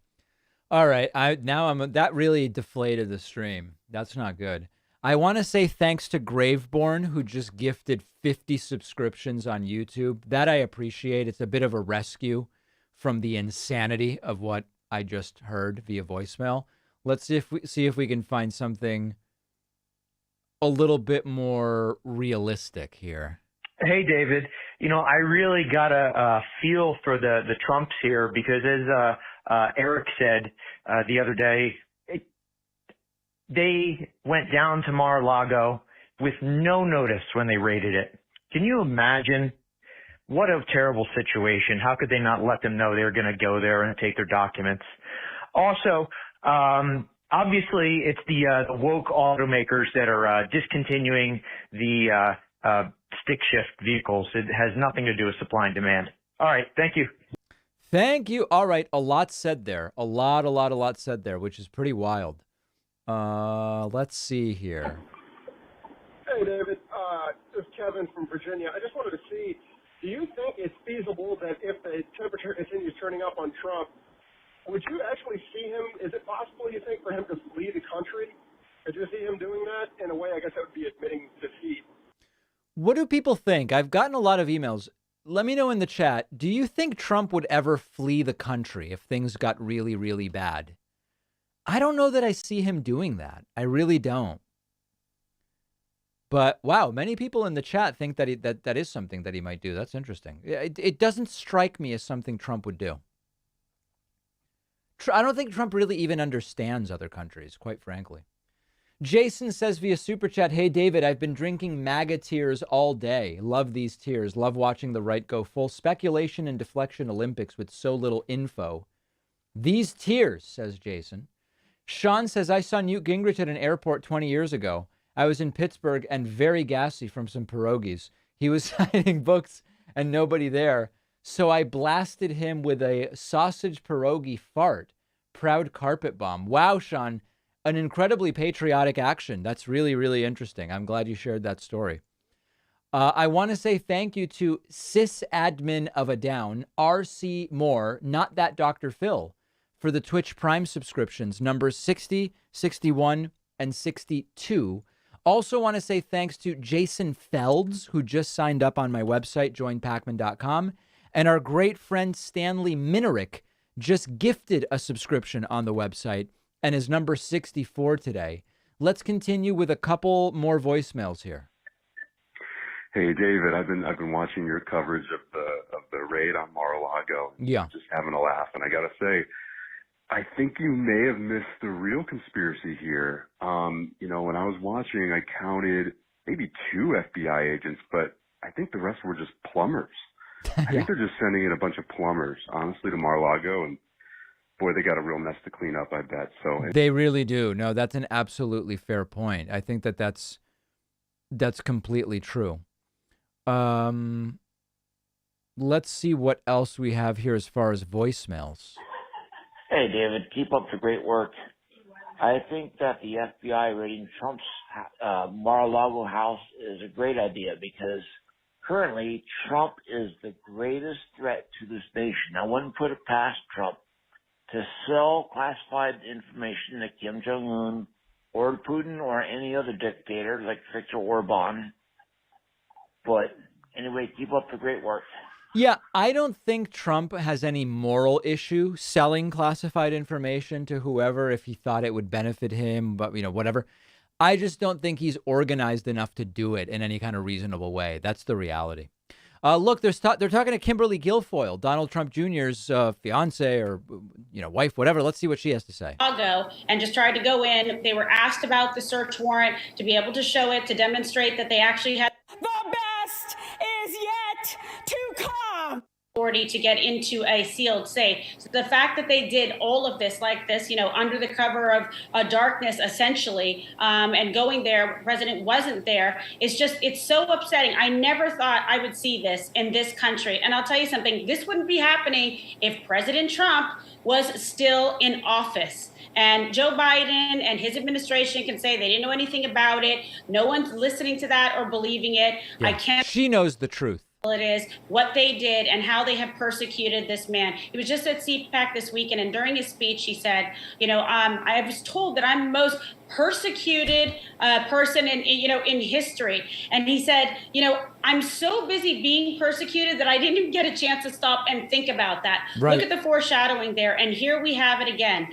[SPEAKER 1] All right. That really deflated the stream. That's not good. I want to say thanks to Graveborn, who just gifted 50 subscriptions on YouTube. That I appreciate. It's a bit of a rescue from the insanity of what I just heard via voicemail. Let's see if we can find something a little bit more realistic here.
[SPEAKER 22] Hey, David. You know, I really got a feel for the Trumps here because as Eric said the other day, they went down to Mar-a-Lago with no notice when they raided it. Can you imagine? What a terrible situation. How could they not let them know they were going to go there and take their documents? Also, obviously, it's the woke automakers that are discontinuing the stick shift vehicles. It has nothing to do with supply and demand. All right. Thank you.
[SPEAKER 1] Thank you. All right. A lot said there. A lot said there, which is pretty wild. Let's see here.
[SPEAKER 2] Hey, David. This is Kevin from Virginia. I just wanted to see, do you think it's feasible that if the temperature continues turning up on Trump, would you actually see him? Is it possible, you think, for him to flee the country? Could you see him doing that? In a way, I guess that would be admitting defeat.
[SPEAKER 1] What do people think? I've gotten a lot of emails. Let me know in the chat. Do you think Trump would ever flee the country if things got really, really bad? I don't know that I see him doing that. I really don't. But wow, many people in the chat think that that is something that he might do. That's interesting. It doesn't strike me as something Trump would do. I don't think Trump really even understands other countries, quite frankly. Jason says via Super Chat, hey, David, I've been drinking MAGA tears all day. Love these tears. Love watching the right go full speculation and deflection Olympics with so little info. These tears, says Jason. Sean says, I saw Newt Gingrich at an airport 20 years ago. I was in Pittsburgh and very gassy from some pierogies. He was signing books and nobody there. So I blasted him with a sausage pierogi fart. Proud carpet bomb. Wow, Sean, an incredibly patriotic action. That's really, really interesting. I'm glad you shared that story. I want to say thank you to sysadmin of a down, RC Moore, not that Dr. Phil, for the Twitch Prime subscriptions, numbers 60, 61, and 62. Also want to say thanks to Jason Felds, who just signed up on my website, joinpacman.com. And our great friend Stanley Minerick just gifted a subscription on the website and is number 64 today. Let's continue with a couple more voicemails here.
[SPEAKER 3] Hey, David, I've been watching your coverage of the raid on Mar-a-Lago.
[SPEAKER 1] Yeah.
[SPEAKER 3] Just having a laugh. And I got to say, I think you may have missed the real conspiracy here. When I was watching, I counted maybe 2 FBI agents, but I think the rest were just plumbers. I think they're just sending in a bunch of plumbers, honestly, to Mar-a-Lago. And boy, they got a real mess to clean up, I bet. So
[SPEAKER 1] They really do. No, that's an absolutely fair point. I think that's completely true. Let's see what else we have here as far as voicemails.
[SPEAKER 23] Hey, David, keep up the great work. I think that the FBI raiding Trump's Mar-a-Lago house is a great idea because currently Trump is the greatest threat to this nation. I wouldn't put it past Trump to sell classified information to Kim Jong-un or Putin or any other dictator like Viktor Orban. But anyway, keep up the great work.
[SPEAKER 1] Yeah, I don't think Trump has any moral issue selling classified information to whoever if he thought it would benefit him, but, whatever. I just don't think he's organized enough to do it in any kind of reasonable way. That's the reality. Look, they're talking to Kimberly Guilfoyle, Donald Trump Jr.'s fiance or, wife, whatever. Let's see what she has to say.
[SPEAKER 24] And just tried to go in. They were asked about the search warrant to be able to show it, to demonstrate that they actually had the best is yet to come. Authority to get into a sealed safe. So the fact that they did all of this like this, under the cover of darkness, essentially, and going there, the president wasn't there, it's so upsetting. I never thought I would see this in this country. And I'll tell you something, this wouldn't be happening if President Trump was still in office. And Joe Biden and his administration can say they didn't know anything about it. No one's listening to that or believing it.
[SPEAKER 1] Yeah. She knows the truth.
[SPEAKER 24] It is what they did and how they have persecuted this man. He was just at CPAC this weekend, and during his speech, he said, I was told that I'm the most persecuted person in history. And he said, I'm so busy being persecuted that I didn't even get a chance to stop and think about that.
[SPEAKER 1] Right.
[SPEAKER 24] Look at the foreshadowing there. And here we have it again,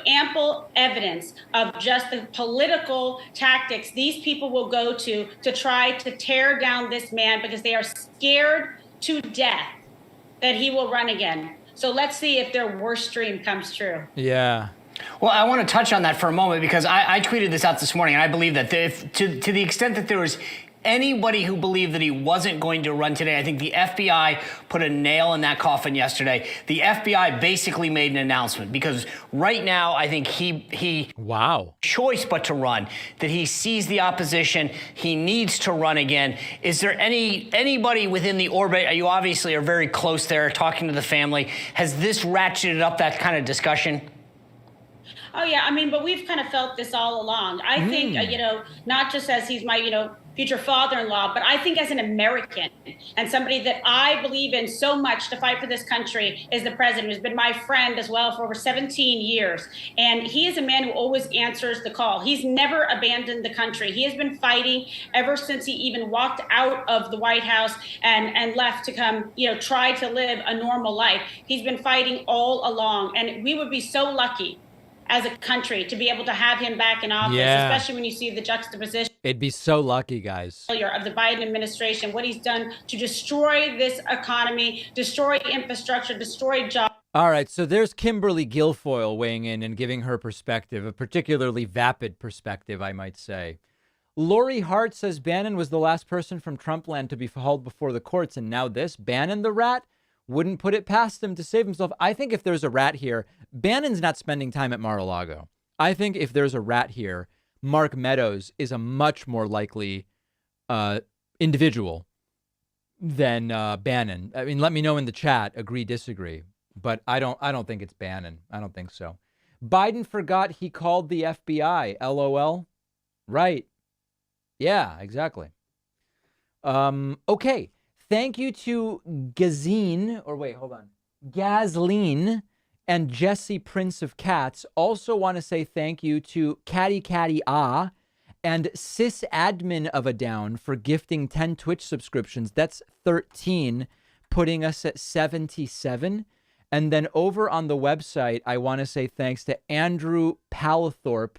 [SPEAKER 24] ample evidence of just the political tactics these people will go to try to tear down this man because they are scared to death that he will run again. So let's see if their worst dream comes true.
[SPEAKER 1] Yeah.
[SPEAKER 25] Well, I want to touch on that for a moment because I tweeted this out this morning, and I believe that to the extent that there was
[SPEAKER 4] anybody who believed that he wasn't going to run today, I think the FBI put a nail in that coffin yesterday. The FBI basically made an announcement because right now I think he choice but to run, that he sees the opposition, he needs to run again. Is there anybody within the orbit, you obviously are very close there, talking to the family, has this ratcheted up that kind of discussion?
[SPEAKER 24] Oh, yeah. I mean, but we've kind of felt this all along. I think, not just as he's my, future father-in-law, but I think as an American and somebody that I believe in so much to fight for this country is the president, who's been my friend as well for over 17 years. And he is a man who always answers the call. He's never abandoned the country. He has been fighting ever since he even walked out of the White House and left to come, try to live a normal life. He's been fighting all along. And we would be so lucky as a country to be able to have him back in office, especially when you see the juxtaposition.
[SPEAKER 1] It'd be so lucky, guys.
[SPEAKER 24] Of the Biden administration, what he's done to destroy this economy, destroy infrastructure, destroy jobs.
[SPEAKER 1] All right, so there's Kimberly Guilfoyle weighing in and giving her perspective, a particularly vapid perspective, I might say. Lori Hart says Bannon was the last person from Trumpland to be hauled before the courts, and now this, Bannon the rat, wouldn't put it past him to save himself. I think if there's a rat here, Bannon's not spending time at Mar-a-Lago. I think if there's a rat here, Mark Meadows is a much more likely individual than Bannon. I mean, let me know in the chat, agree, disagree. But I don't think it's Bannon. I don't think so. Biden forgot he called the FBI. LOL. Right. Yeah, exactly. Okay. Thank you to Gazine and Jesse Prince of Cats. Also want to say thank you to Catty and Sis Admin of a Down for gifting 10 Twitch subscriptions. That's 13, putting us at 77. And then over on the website, I want to say thanks to Andrew Palathorpe,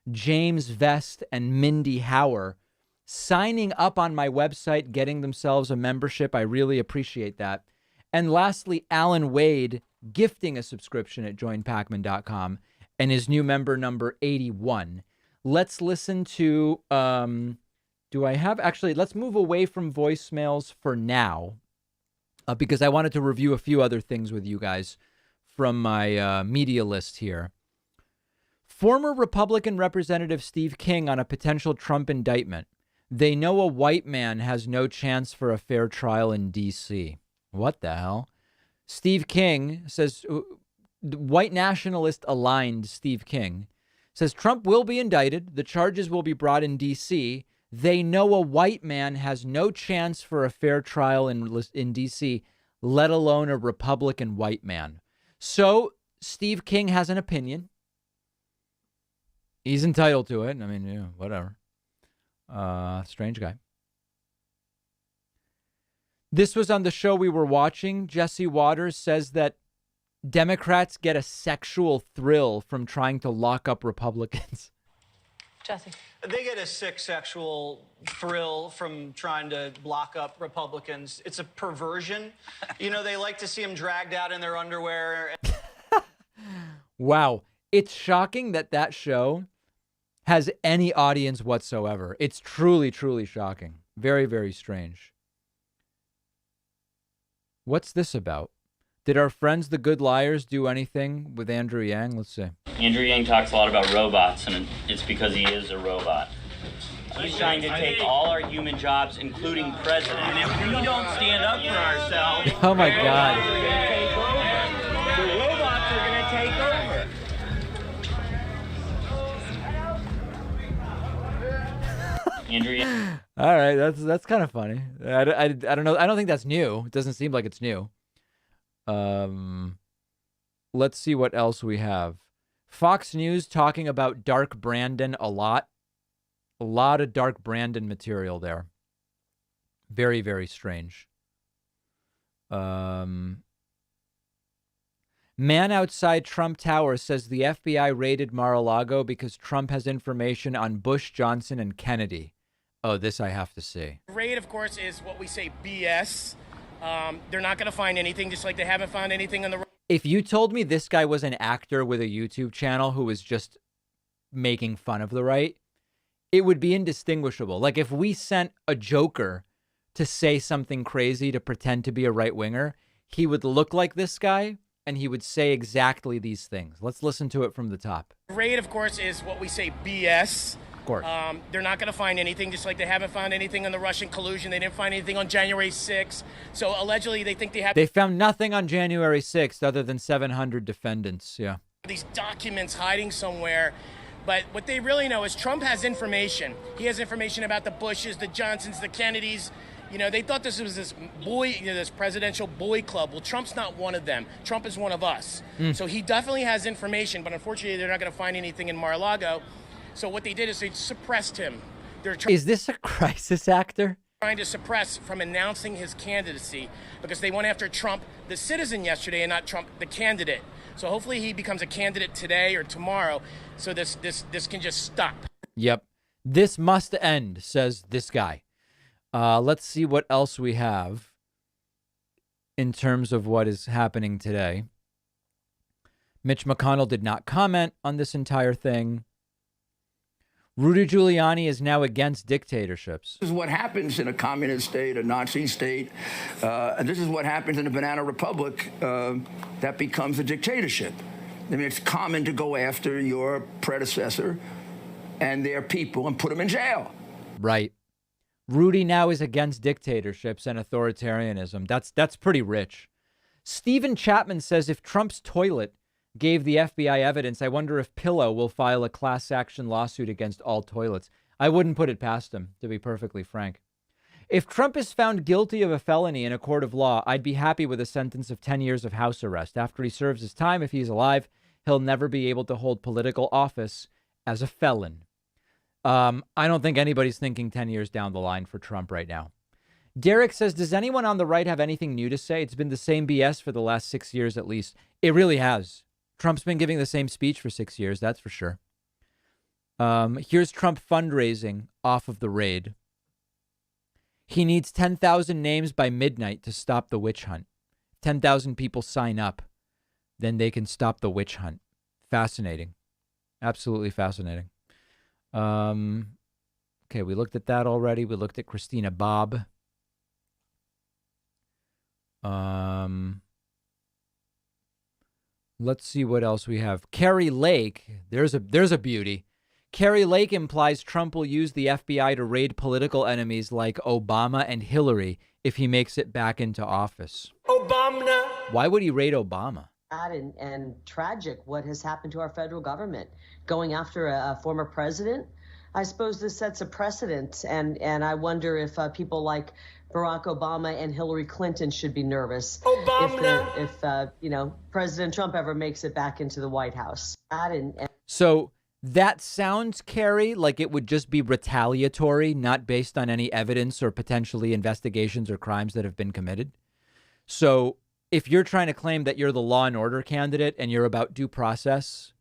[SPEAKER 1] James Vest, and Mindy Hauer signing up on my website, getting themselves a membership. I really appreciate that. And lastly, Alan Wade gifting a subscription at joinpacman.com and his new member number 81. Let's listen to, let's move away from voicemails for now because I wanted to review a few other things with you guys from my media list here. Former Republican Representative Steve King on a potential Trump indictment. They know a white man has no chance for a fair trial in D.C. What the hell? Steve King says, white nationalist aligned Steve King says Trump will be indicted. The charges will be brought in D.C. They know a white man has no chance for a fair trial in D.C., let alone a Republican white man. So Steve King has an opinion. He's entitled to it. I mean, whatever. Strange guy. This was on the show we were watching. Jesse Waters says that Democrats get a sexual thrill from trying to lock up Republicans.
[SPEAKER 6] Jesse. They get a sick sexual thrill from trying to lock up Republicans. It's a perversion. They like to see them dragged out in their underwear.
[SPEAKER 1] Wow. It's shocking that show has any audience whatsoever. It's truly, truly shocking. Very, very strange. What's this about? Did our friends, the Good Liars, do anything with Andrew Yang? Let's see.
[SPEAKER 8] Andrew Yang talks a lot about robots, and it's because he is a robot. He's trying to take all our human jobs, including president. And if we don't stand up for ourselves,
[SPEAKER 1] oh my God.
[SPEAKER 8] The robots are going to take over. Andrew.
[SPEAKER 1] All right, that's kind of funny. I don't know. I don't think that's new. It doesn't seem like it's new. Let's see what else we have. Fox News talking about Dark Brandon a lot. A lot of Dark Brandon material there. Very, very strange. Man outside Trump Tower says the FBI raided Mar-a-Lago because Trump has information on Bush, Johnson, and Kennedy. Oh, this I have to see.
[SPEAKER 10] Raid, of course, is what we say BS. They're not going to find anything, just like they haven't found anything on the...
[SPEAKER 1] If you told me this guy was an actor with a YouTube channel who was just making fun of the right, it would be indistinguishable. Like if we sent a joker to say something crazy to pretend to be a right winger, he would look like this guy and he would say exactly these things. Let's listen to it from the top.
[SPEAKER 10] Raid, of course, is what we say BS.
[SPEAKER 1] Of course.
[SPEAKER 10] They're not going to find anything, just like they haven't found anything on the Russian collusion. They didn't find anything on January 6th. So allegedly, they think they have.
[SPEAKER 1] They found nothing on January 6th other than 700 defendants. Yeah.
[SPEAKER 10] These documents hiding somewhere. But what they really know is Trump has information. He has information about the Bushes, the Johnsons, the Kennedys. You know, they thought this was this this presidential boy club. Well, Trump's not one of them. Trump is one of us. So he definitely has information, but unfortunately, they're not going to find anything in Mar-a-Lago. So what they did is they suppressed him.
[SPEAKER 1] Is this a crisis actor?
[SPEAKER 10] Trying to suppress from announcing his candidacy because they went after Trump, the citizen, yesterday, and not Trump, the candidate. So hopefully he becomes a candidate today or tomorrow, so this can just stop.
[SPEAKER 1] Yep. This must end, says this guy. Let's see what else we have in terms of what is happening today. Mitch McConnell did not comment on this entire thing. Rudy Giuliani is now against dictatorships.
[SPEAKER 5] This is what happens in a communist state, a Nazi state. And this is what happens in a banana republic that becomes a dictatorship. I mean, it's common to go after your predecessor and their people and put them in jail.
[SPEAKER 1] Right. Rudy now is against dictatorships and authoritarianism. That's pretty rich. Stephen Chapman says if Trump's toilet gave the FBI evidence, I wonder if Pillow will file a class action lawsuit against all toilets. I wouldn't put it past him, to be perfectly frank. If Trump is found guilty of a felony in a court of law, I'd be happy with a sentence of 10 years of house arrest. After he serves his time, if he's alive, he'll never be able to hold political office as a felon. I don't think anybody's thinking 10 years down the line for Trump right now. Derek says, does anyone on the right have anything new to say? It's been the same BS for the last 6 years at least. It really has. Trump's been giving the same speech for 6 years, that's for sure. Here's Trump fundraising off of the raid. He needs 10,000 names by midnight to stop the witch hunt. 10,000 people sign up, then they can stop the witch hunt. Fascinating. Absolutely fascinating. Okay, we looked at that already. We looked at Christina Bobb. Let's see what else we have. Carrie Lake, there's a beauty. Carrie Lake implies Trump will use the FBI to raid political enemies like Obama and Hillary if he makes it back into office.
[SPEAKER 11] Obama.
[SPEAKER 1] Why would he raid Obama?
[SPEAKER 11] And tragic what has happened to our federal government. Going after a former president, I suppose this sets a precedent. And I wonder if people like Barack Obama and Hillary Clinton should be nervous if President Trump ever makes it back into the White House.
[SPEAKER 1] So that sounds, Carrie, like it would just be retaliatory, not based on any evidence or potentially investigations or crimes that have been committed. So if you're trying to claim that you're the law and order candidate and you're about due process,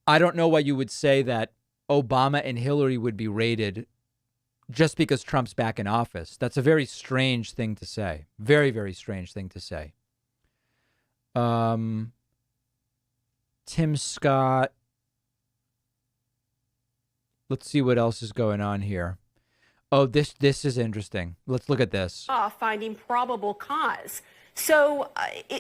[SPEAKER 1] I don't know why you would say that Obama and Hillary would be raided just because Trump's back in office. That's a very strange thing to say. Very, very strange thing to say. Tim Scott. Let's see what else is going on here. Oh, this is interesting. Let's look at this.
[SPEAKER 12] Finding probable cause. So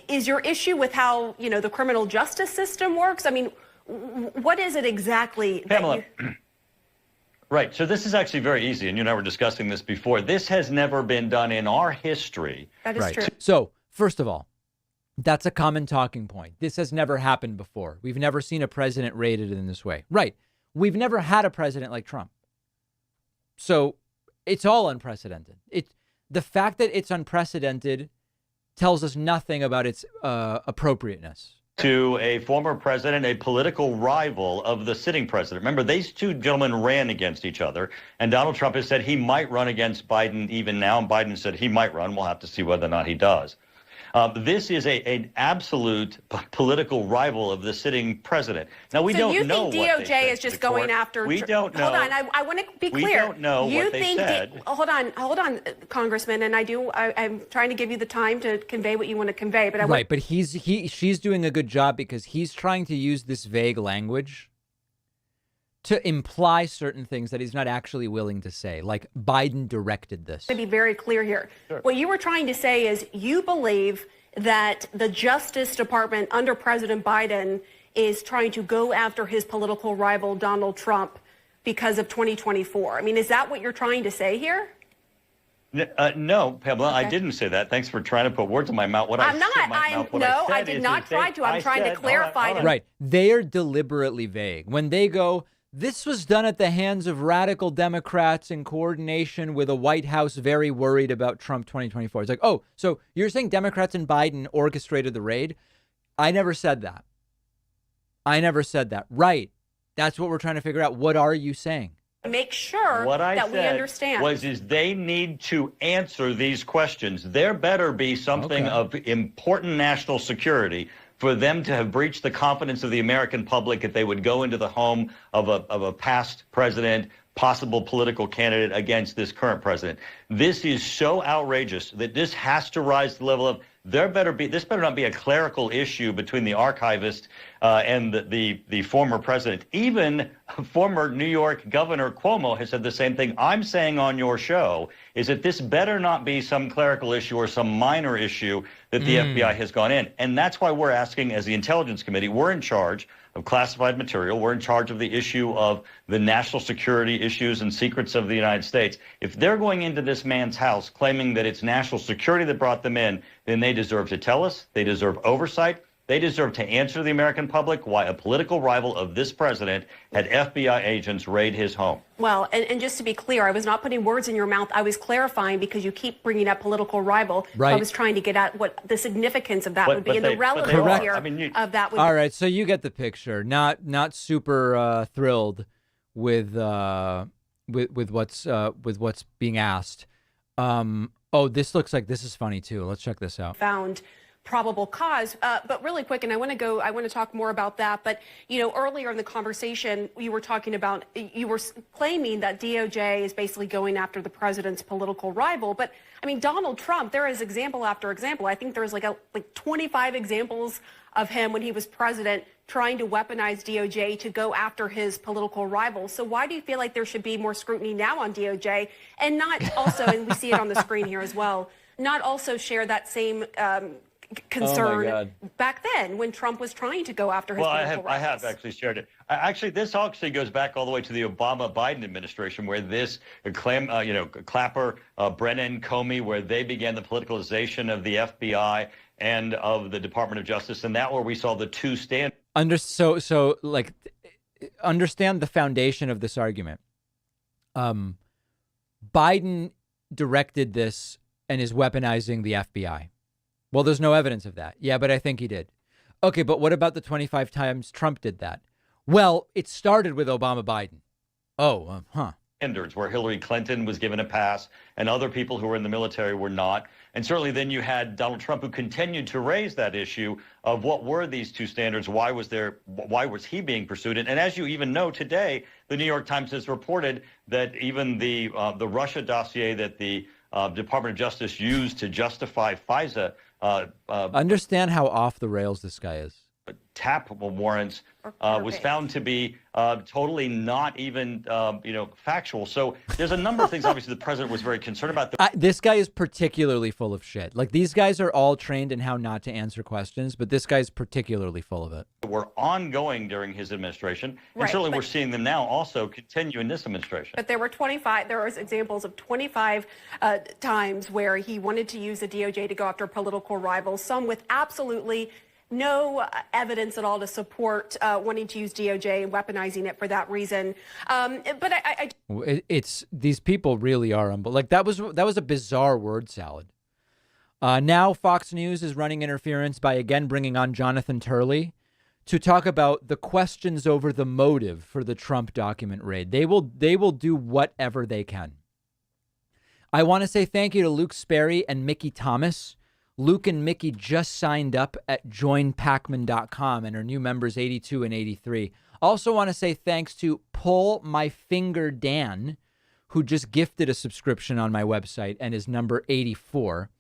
[SPEAKER 12] is your issue with how, the criminal justice system works? I mean, what is it exactly?
[SPEAKER 13] Pamela. Right. So this is actually very easy. And you and I were discussing this before. This has never been done in our history.
[SPEAKER 12] That is true.
[SPEAKER 1] So first of all, that's a common talking point. This has never happened before. We've never seen a president raided in this way. Right. We've never had a president like Trump. So it's all unprecedented. The fact that it's unprecedented tells us nothing about its appropriateness.
[SPEAKER 13] To a former president, a political rival of the sitting president. Remember, these two gentlemen ran against each other, and Donald Trump has said he might run against Biden even now, and Biden said he might run. We'll have to see whether or not he does. This is an absolute political rival of the sitting president. Now, we don't know what they said.
[SPEAKER 12] So you think DOJ is just going after...
[SPEAKER 13] We don't know.
[SPEAKER 12] Hold on, I want to be clear.
[SPEAKER 13] We don't know what they said.
[SPEAKER 12] Hold on, Congressman, and I'm trying to give you the time to convey what you want to convey. But
[SPEAKER 1] but she's doing a good job because he's trying to use this vague language to imply certain things that he's not actually willing to say, like Biden directed this.
[SPEAKER 12] To be very clear here, what you were trying to say is you believe that the Justice Department under President Biden is trying to go after his political rival, Donald Trump, because of 2024. I mean, is that what you're trying to say here?
[SPEAKER 13] No, Pamela, I didn't say that. Thanks for trying to put words in my mouth.
[SPEAKER 12] I did not try to. I'm trying to clarify.
[SPEAKER 1] Right. They are deliberately vague. When they go, this was done at the hands of radical Democrats in coordination with a White House very worried about Trump 2024. It's like, oh, so you're saying Democrats and Biden orchestrated the raid? I never said that. Right. That's what we're trying to figure out. What are you saying?
[SPEAKER 12] Make sure that we understand.
[SPEAKER 13] Is they need to answer these questions. There better be something of important national security for them to have breached the confidence of the American public that they would go into the home of a past president, possible political candidate against this current president. This is so outrageous that this has to rise to the level of this better not be a clerical issue between the archivist and the former president. Even former New York Governor Cuomo has said the same thing. I'm saying on your show is that this better not be some clerical issue or some minor issue that the FBI has gone in. And that's why we're asking, as the Intelligence Committee, we're in charge of classified material. We're in charge of the issue of the national security issues and secrets of the United States. If they're going into this man's house claiming that it's national security that brought them in, then they deserve to tell us. They deserve oversight. They deserve to answer the American public why a political rival of this president had FBI agents raid his home.
[SPEAKER 12] Well, and just to be clear, I was not putting words in your mouth. I was clarifying because you keep bringing up political rival.
[SPEAKER 1] Right.
[SPEAKER 12] I was trying to get at what the significance of that would be and the relevance here of that would be.
[SPEAKER 1] All right, so you get the picture. Not super thrilled with what's being asked. This looks like this is funny too. Let's check this out.
[SPEAKER 12] Found probable cause, but really quick, and I want to talk more about that. But earlier in the conversation, you were claiming that DOJ is basically going after the president's political rival. But I mean, Donald Trump, there is example after example. I think there's like 25 examples of him when he was president trying to weaponize DOJ to go after his political rivals. So why do you feel like there should be more scrutiny now on DOJ and not also, and we see it on the screen here as well, not also share that same concern back then when Trump was trying to go after his political rivals?
[SPEAKER 13] I have actually shared it. Actually, this actually goes back all the way to the Obama-Biden administration, where this Clapper, Brennan, Comey, where they began the politicalization of the FBI and of the Department of Justice, and that where we saw the two standards.
[SPEAKER 1] Understand the foundation of this argument. Biden directed this and is weaponizing the FBI. Well, there's no evidence of that. Yeah, but I think he did. Okay, but what about the 25 times Trump did that? Well, it started with Obama Biden.
[SPEAKER 13] Standards where Hillary Clinton was given a pass and other people who were in the military were not. And certainly then you had Donald Trump, who continued to raise that issue of what were these two standards? Why was he being pursued? And as you even know today, the New York Times has reported that even the Russia dossier that the Department of Justice used to justify FISA.
[SPEAKER 1] Understand how off the rails this guy is.
[SPEAKER 13] TAP warrants was found to be totally not even, factual. So there's a number of things, obviously, the president was very concerned about.
[SPEAKER 1] This guy is particularly full of shit. Like, these guys are all trained in how not to answer questions, but this guy's particularly full of it.
[SPEAKER 13] Were ongoing during his administration, and certainly we're seeing them now also continue in this administration.
[SPEAKER 12] But there was examples of 25 times where he wanted to use the DOJ to go after political rivals, some with absolutely no evidence at all to support wanting to use DOJ and weaponizing it for that reason. But
[SPEAKER 1] it's these people really are like that was a bizarre word salad. Now Fox News is running interference by again bringing on Jonathan Turley to talk about the questions over the motive for the Trump document raid. They will do whatever they can. I want to say thank you to Luke Sperry and Mickey Thomas. Luke and Mickey just signed up at joinpacman.com and are new members 82 and 83. Also want to say thanks to Pull My Finger Dan, who just gifted a subscription on my website and is number 84.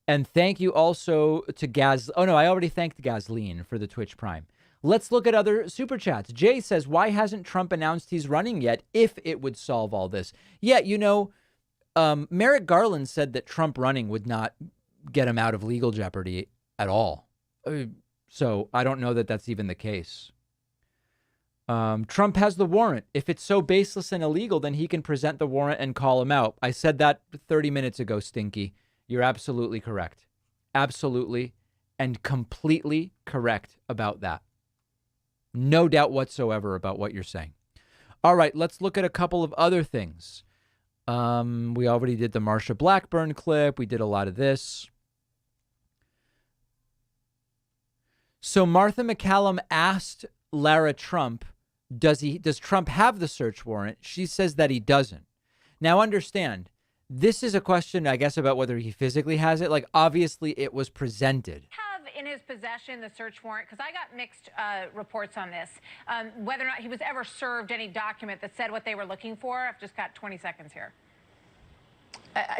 [SPEAKER 1] And thank you also to I already thanked Gazleen for the Twitch Prime. Let's look at other super chats. Jay says, why hasn't Trump announced he's running yet if it would solve all this? Yeah, Merrick Garland said that Trump running would not get him out of legal jeopardy at all. So I don't know that that's even the case. Trump has the warrant. If it's so baseless and illegal, then he can present the warrant and call him out. I said that 30 minutes ago, Stinky. You're absolutely correct. Absolutely and completely correct about that. No doubt whatsoever about what you're saying. All right, let's look at a couple of other things. We already did the Marsha Blackburn clip. We did a lot of this. So Martha McCallum asked Lara Trump, does Trump have the search warrant? She says that he doesn't. Now understand, this is a question, I guess, about whether he physically has it. Like, obviously it was presented.
[SPEAKER 7] In his possession the search warrant, because I got mixed reports on this, whether or not he was ever served any document that said what they were looking for. I've just got 20 seconds here.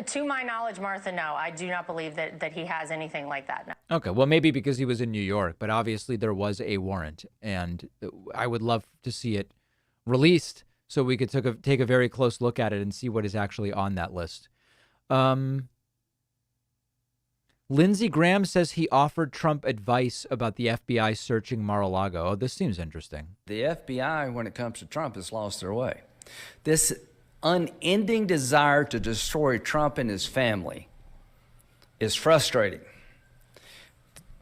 [SPEAKER 9] To my knowledge, Martha, no, I do not believe that he has anything like that. No.
[SPEAKER 1] Okay, well, maybe because he was in New York, but obviously there was a warrant, and I would love to see it released so we could take a very close look at it and see what is actually on that list. Lindsey Graham says he offered Trump advice about the FBI searching Mar-a-Lago. Oh, this seems interesting.
[SPEAKER 14] The FBI, when it comes to Trump, has lost their way. This unending desire to destroy Trump and his family is frustrating.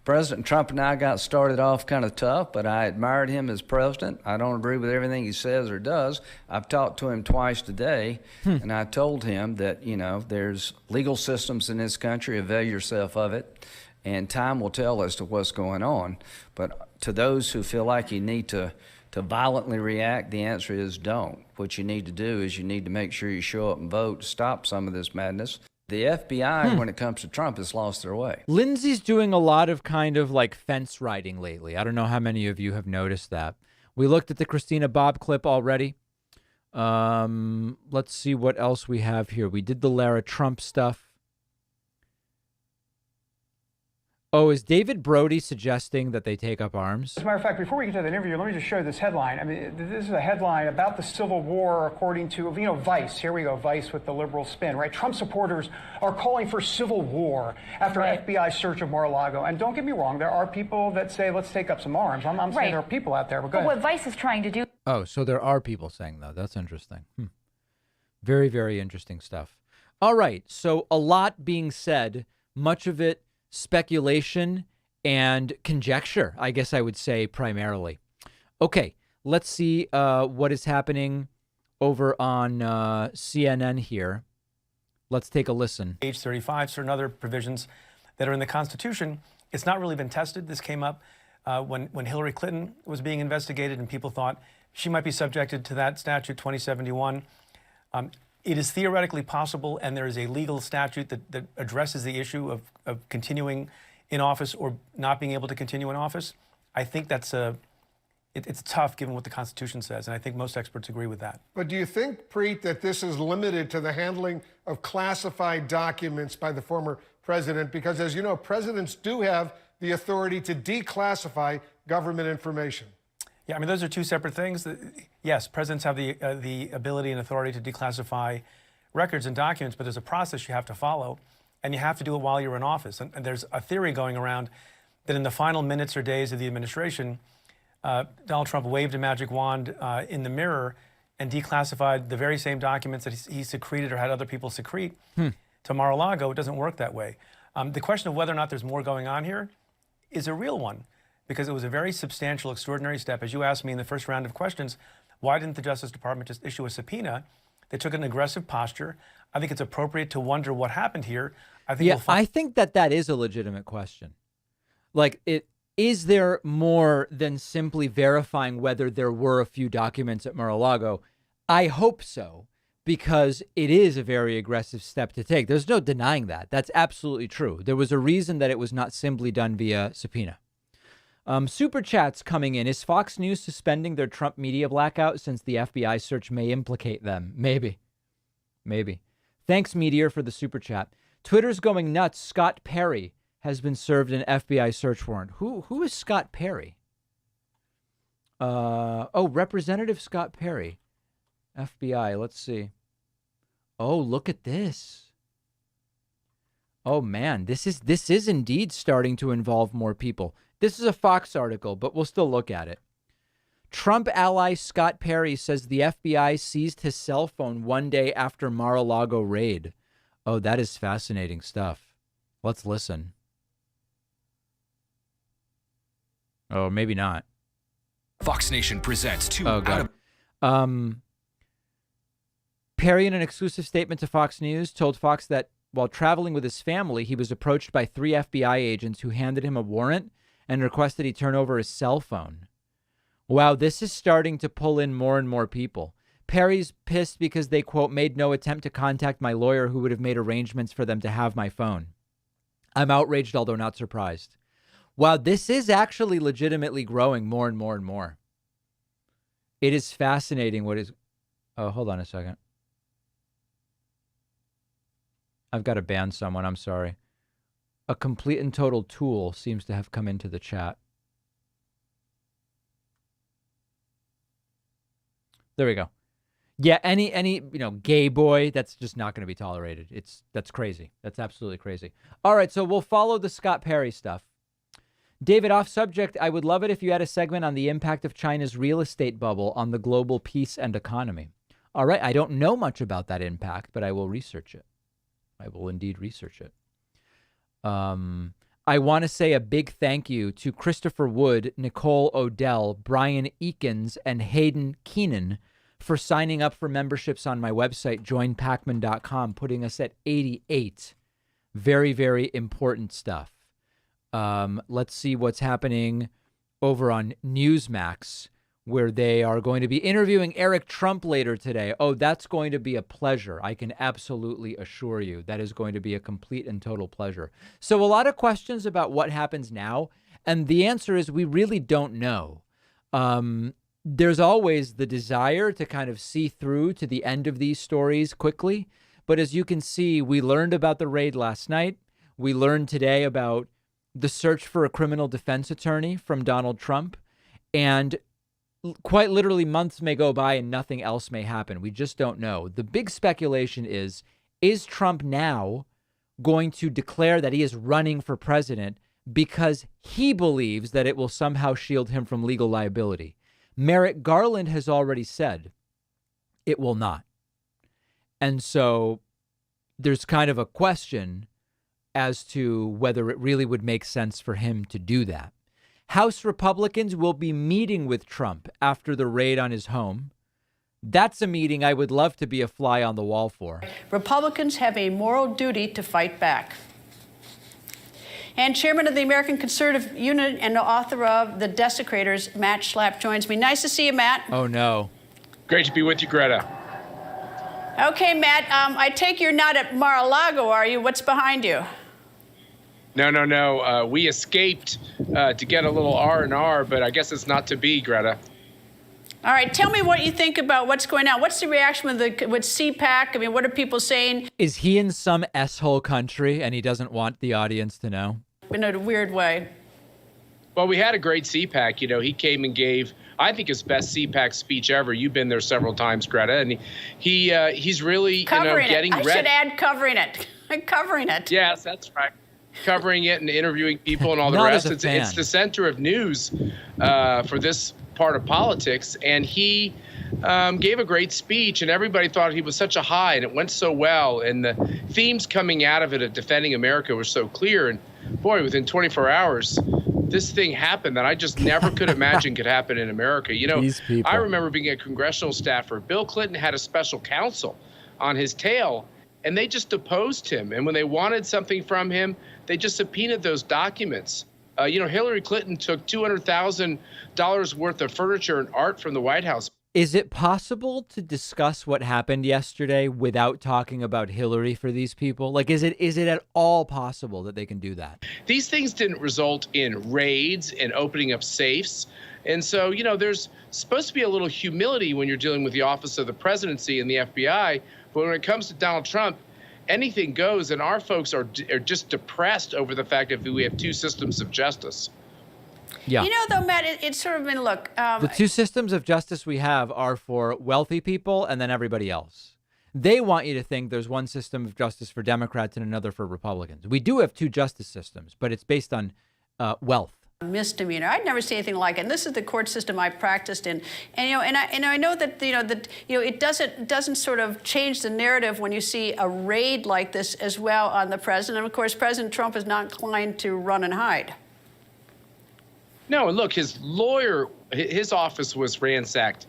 [SPEAKER 14] President Trump and I got started off kind of tough, but I admired him as president. I don't agree with everything he says or does. I've talked to him twice today, and I told him that, there's legal systems in this country, avail yourself of it, and time will tell as to what's going on. But to those who feel like you need to violently react, the answer is don't. What you need to do is you need to make sure you show up and vote to stop some of this madness. The FBI, when it comes to Trump, has lost their way.
[SPEAKER 1] Lindsey's doing a lot of kind of like fence riding lately. I don't know how many of you have noticed that. We looked at the Christina Bobb clip already. Let's see what else we have here. We did the Lara Trump stuff. Oh, is David Brody suggesting that they take up arms?
[SPEAKER 15] As a matter of fact, before we get to the interview, let me just show you this headline. I mean, this is a headline about the Civil War, according to, Vice. Here we go, Vice with the liberal spin, right? Trump supporters are calling for civil war after FBI search of Mar-a-Lago. And don't get me wrong, there are people that say, let's take up some arms. I'm saying there are people out there, but go ahead.
[SPEAKER 9] What Vice is trying to do...
[SPEAKER 1] Oh, so there are people saying that. That's interesting. Very, very interesting stuff. All right, so a lot being said, much of it speculation and conjecture, I guess I would say primarily. Okay, let's see what is happening over on CNN here. Let's take a listen.
[SPEAKER 25] Age 35, certain other provisions that are in the Constitution. It's not really been tested. This came up when Hillary Clinton was being investigated and people thought she might be subjected to that statute 2071. It is theoretically possible, and there is a legal statute that addresses the issue of continuing in office or not being able to continue in office. I think that's it's tough given what the Constitution says, and I think most experts agree with that.
[SPEAKER 26] But do you think, Preet, that this is limited to the handling of classified documents by the former president? Because, as you know, presidents do have the authority to declassify government information.
[SPEAKER 25] Yeah, I mean, those are two separate things. Yes, presidents have the ability and authority to declassify records and documents, but there's a process you have to follow, and you have to do it while you're in office. And there's a theory going around that in the final minutes or days of the administration, Donald Trump waved a magic wand in the mirror and declassified the very same documents that he secreted or had other people secrete to Mar-a-Lago. It doesn't work that way. The question of whether or not there's more going on here is a real one, because it was a very substantial, extraordinary step. As you asked me in the first round of questions, why didn't the Justice Department just issue a subpoena? They took an aggressive posture. I think it's appropriate to wonder what happened here.
[SPEAKER 1] I think that is a legitimate question. Like, is there more than simply verifying whether there were a few documents at Mar-a-Lago? I hope so, because it is a very aggressive step to take. There's no denying that. That's absolutely true. There was a reason that it was not simply done via subpoena. Super chats coming in. Is Fox News suspending their Trump media blackout since the FBI search may implicate them? Maybe. Thanks, Meteor, for the super chat. Twitter's going nuts. Scott Perry has been served an FBI search warrant. Who is Scott Perry? Oh, Representative Scott Perry, FBI. Let's see. Oh, look at this. Oh man, this is indeed starting to involve more people. This is a Fox article, but we'll still look at it. Trump ally Scott Perry says the FBI seized his cell phone one day after Mar-a-Lago raid. Oh, that is fascinating stuff. Let's listen. Oh, maybe not.
[SPEAKER 16] Fox Nation presents two
[SPEAKER 1] Oh, God. Perry, in an exclusive statement to Fox News, told Fox that while traveling with his family, he was approached by 3 FBI agents who handed him a warrant and requested he turn over his cell phone. Wow, this is starting to pull in more and more people. Perry's pissed because they, quote, made no attempt to contact my lawyer who would have made arrangements for them to have my phone. I'm outraged, although not surprised. Wow, this is actually legitimately growing more and more and more. It is fascinating what is... Oh, hold on a second. I've got to ban someone. I'm sorry. A complete and total tool seems to have come into the chat. There we go. Yeah, any gay boy, that's just not going to be tolerated. That's crazy. That's absolutely crazy. All right, so we'll follow the Scott Perry stuff. David, off subject, I would love it if you had a segment on the impact of China's real estate bubble on the global peace and economy. All right, I don't know much about that impact, but I will research it. I will indeed research it. I want to say a big thank you to Christopher Wood, Nicole Odell, Brian Eakins, and Hayden Keenan for signing up for memberships on my website, joinpacman.com, putting us at 88. Very, very important stuff. Let's see what's happening over on Newsmax, where they are going to be interviewing Eric Trump later today. Oh, that's going to be a pleasure. I can absolutely assure you that is going to be a complete and total pleasure. So a lot of questions about what happens now. And the answer is we really don't know. There's always the desire to kind of see through to the end of these stories quickly. But as you can see, we learned about the raid last night. We learned today about the search for a criminal defense attorney from Donald Trump. And quite literally months may go by and nothing else may happen. We just don't know. The big speculation is Trump now going to declare that he is running for president because he believes that it will somehow shield him from legal liability? Merrick Garland has already said it will not. And so there's kind of a question as to whether it really would make sense for him to do that. House Republicans will be meeting with Trump after the raid on his home. That's a meeting I would love to be a fly on the wall for.
[SPEAKER 17] Republicans have a moral duty to fight back. And Chairman of the American Conservative Union and the author of The Desecrators, Matt Schlapp, joins me. Nice to see you, Matt.
[SPEAKER 1] Oh, no.
[SPEAKER 18] Great to be with you, Greta.
[SPEAKER 17] Okay, Matt, I take you're not at Mar-a-Lago, are you? What's behind you?
[SPEAKER 18] No. We escaped to get a little R&R, but I guess it's not to be, Greta.
[SPEAKER 17] All right, tell me what you think about what's going on. What's the reaction with CPAC? I mean, what are people saying?
[SPEAKER 1] Is he in some S-hole country and he doesn't want the audience to know?
[SPEAKER 17] In a weird way.
[SPEAKER 18] Well, we had a great CPAC. You know, he came and gave, I think, his best CPAC speech ever. You've been there several times, Greta, and he's really getting ready.
[SPEAKER 17] I should add covering it. Covering it.
[SPEAKER 18] Yes, that's right. Covering it and interviewing people and all the rest. It's the center of news for this part of politics, and he gave a great speech, and everybody thought he was such a high, and it went so well, and the themes coming out of it of defending America were so clear, and boy, within 24 hours, this thing happened that I just never could imagine could happen in America. You know, I remember being a congressional staffer. Bill Clinton had a special counsel on his tail, and they just deposed him, and when they wanted something from him, they just subpoenaed those documents. Hillary Clinton took $200,000 worth of furniture and art from the White House.
[SPEAKER 1] Is it possible to discuss what happened yesterday without talking about Hillary for these people? Like, is it at all possible that they can do that?
[SPEAKER 18] These things didn't result in raids and opening up safes. And so, there's supposed to be a little humility when you're dealing with the office of the presidency and the FBI. But when it comes to Donald Trump, anything goes, and our folks are just depressed over the fact that we have two systems of justice.
[SPEAKER 1] Yeah.
[SPEAKER 17] You know, though, Matt, it's sort of been, look.
[SPEAKER 1] The two systems of justice we have are for wealthy people and then everybody else. They want you to think there's one system of justice for Democrats and another for Republicans. We do have two justice systems, but it's based on wealth.
[SPEAKER 17] Misdemeanor. I'd never seen anything like it. And this is the court system I practiced in, and I know that it doesn't sort of change the narrative when you see a raid like this as well on the president. And of course, President Trump is not inclined to run and hide.
[SPEAKER 18] No, and look, his lawyer, his office was ransacked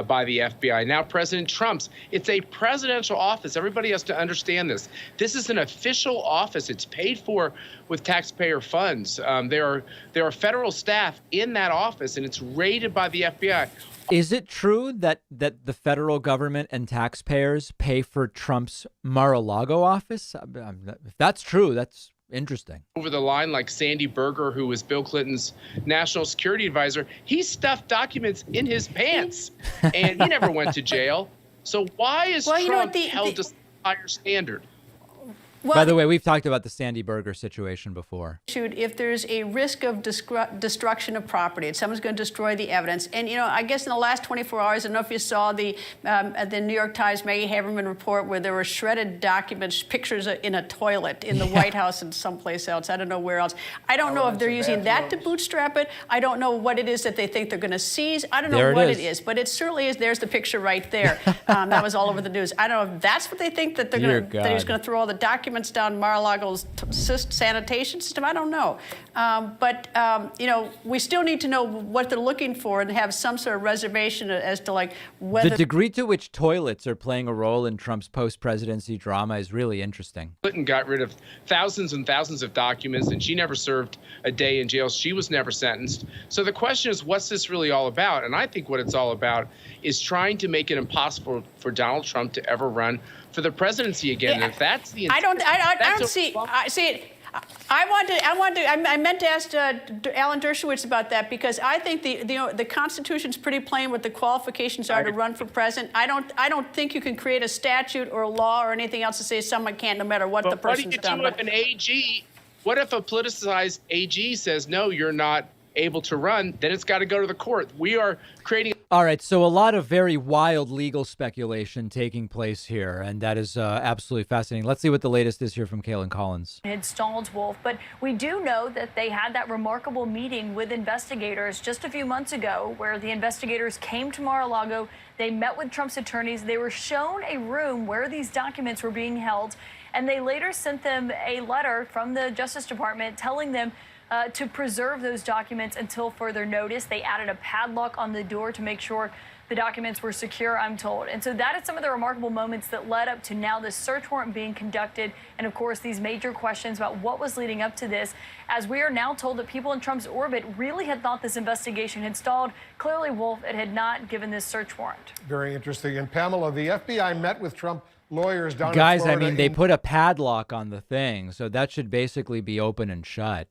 [SPEAKER 18] by the FBI. Now President Trump's. It's a presidential office. Everybody has to understand this. This is an official office. It's paid for with taxpayer funds. There are federal staff in that office, and it's raided by the FBI.
[SPEAKER 1] Is it true that the federal government and taxpayers pay for Trump's Mar-a-Lago office? If that's true, that's interesting.
[SPEAKER 18] Over the line, like Sandy Berger, who was Bill Clinton's national security advisor, he stuffed documents in his pants, and he never went to jail. So why is Trump held to a higher standard?
[SPEAKER 17] Well,
[SPEAKER 1] by the way, we've talked about the Sandy Berger situation before.
[SPEAKER 17] If there's a risk of destruction of property, and someone's going to destroy the evidence, and I guess in the last 24 hours, I don't know if you saw the New York Times Maggie Haberman report where there were shredded documents, pictures in a toilet in the White House and someplace else. I don't know where else. I don't know if they're using that to bootstrap it. I don't know what it is that they think they're going to seize. I don't know what it is, but it certainly is. There's the picture right there. That was all over the news. I don't know if that's what they think that they're going to. That he's going to throw all the documents down Mar-a-Lago's sanitation system. I don't know. But we still need to know what they're looking for and have some sort of reservation as to whether.
[SPEAKER 1] The degree to which toilets are playing a role in Trump's post-presidency drama is really interesting.
[SPEAKER 18] Clinton got rid of thousands and thousands of documents, and she never served a day in jail. She was never sentenced. So the question is, what's this really all about? And I think what it's all about is trying to make it impossible for Donald Trump to ever run for the presidency again.
[SPEAKER 17] Yeah,
[SPEAKER 18] if that's the
[SPEAKER 17] I don't see. I meant to ask Alan Dershowitz about that, because I think the Constitution's pretty plain what the qualifications are to run for president. I don't think you can create a statute or a law or anything else to say someone can't, no matter what the person's done.
[SPEAKER 18] What do you do if an AG? What if a politicized AG says no, you're not able to run? Then it's got to go to the court. We are creating.
[SPEAKER 1] All right, so a lot of very wild legal speculation taking place here, and that is absolutely fascinating. Let's see what the latest is here from Kaylin Collins.
[SPEAKER 2] It stalled, Wolf, but we do know that they had that remarkable meeting with investigators just a few months ago where the investigators came to Mar-a-Lago. They met with Trump's attorneys. They were shown a room where these documents were being held, and they later sent them a letter from the Justice Department telling them to preserve those documents until further notice. They added a padlock on the door to make sure the documents were secure, I'm told. And so that is some of the remarkable moments that led up to now this search warrant being conducted. And of course, these major questions about what was leading up to this, as we are now told that people in Trump's orbit really had thought this investigation had stalled. Clearly, Wolf, it had not given this search warrant.
[SPEAKER 26] Very interesting. And Pamela, the FBI met with Trump lawyers down in
[SPEAKER 1] Florida. Guys, I mean, they put a padlock on the thing, so that should basically be open and shut.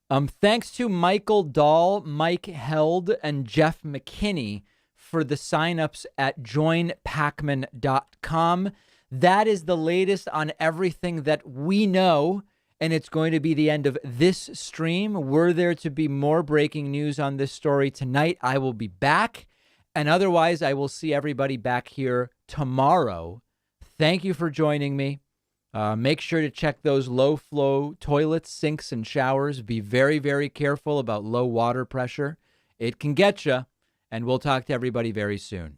[SPEAKER 1] Thanks to Michael Dahl, Mike Held, and Jeff McKinney for the signups at joinpacman.com. That is the latest on everything that we know, and it's going to be the end of this stream. Were there to be more breaking news on this story tonight, I will be back, and otherwise I will see everybody back here tomorrow. Thank you for joining me. Make sure to check those low-flow toilets, sinks, and showers. Be very, very careful about low water pressure. It can get you, and we'll talk to everybody very soon.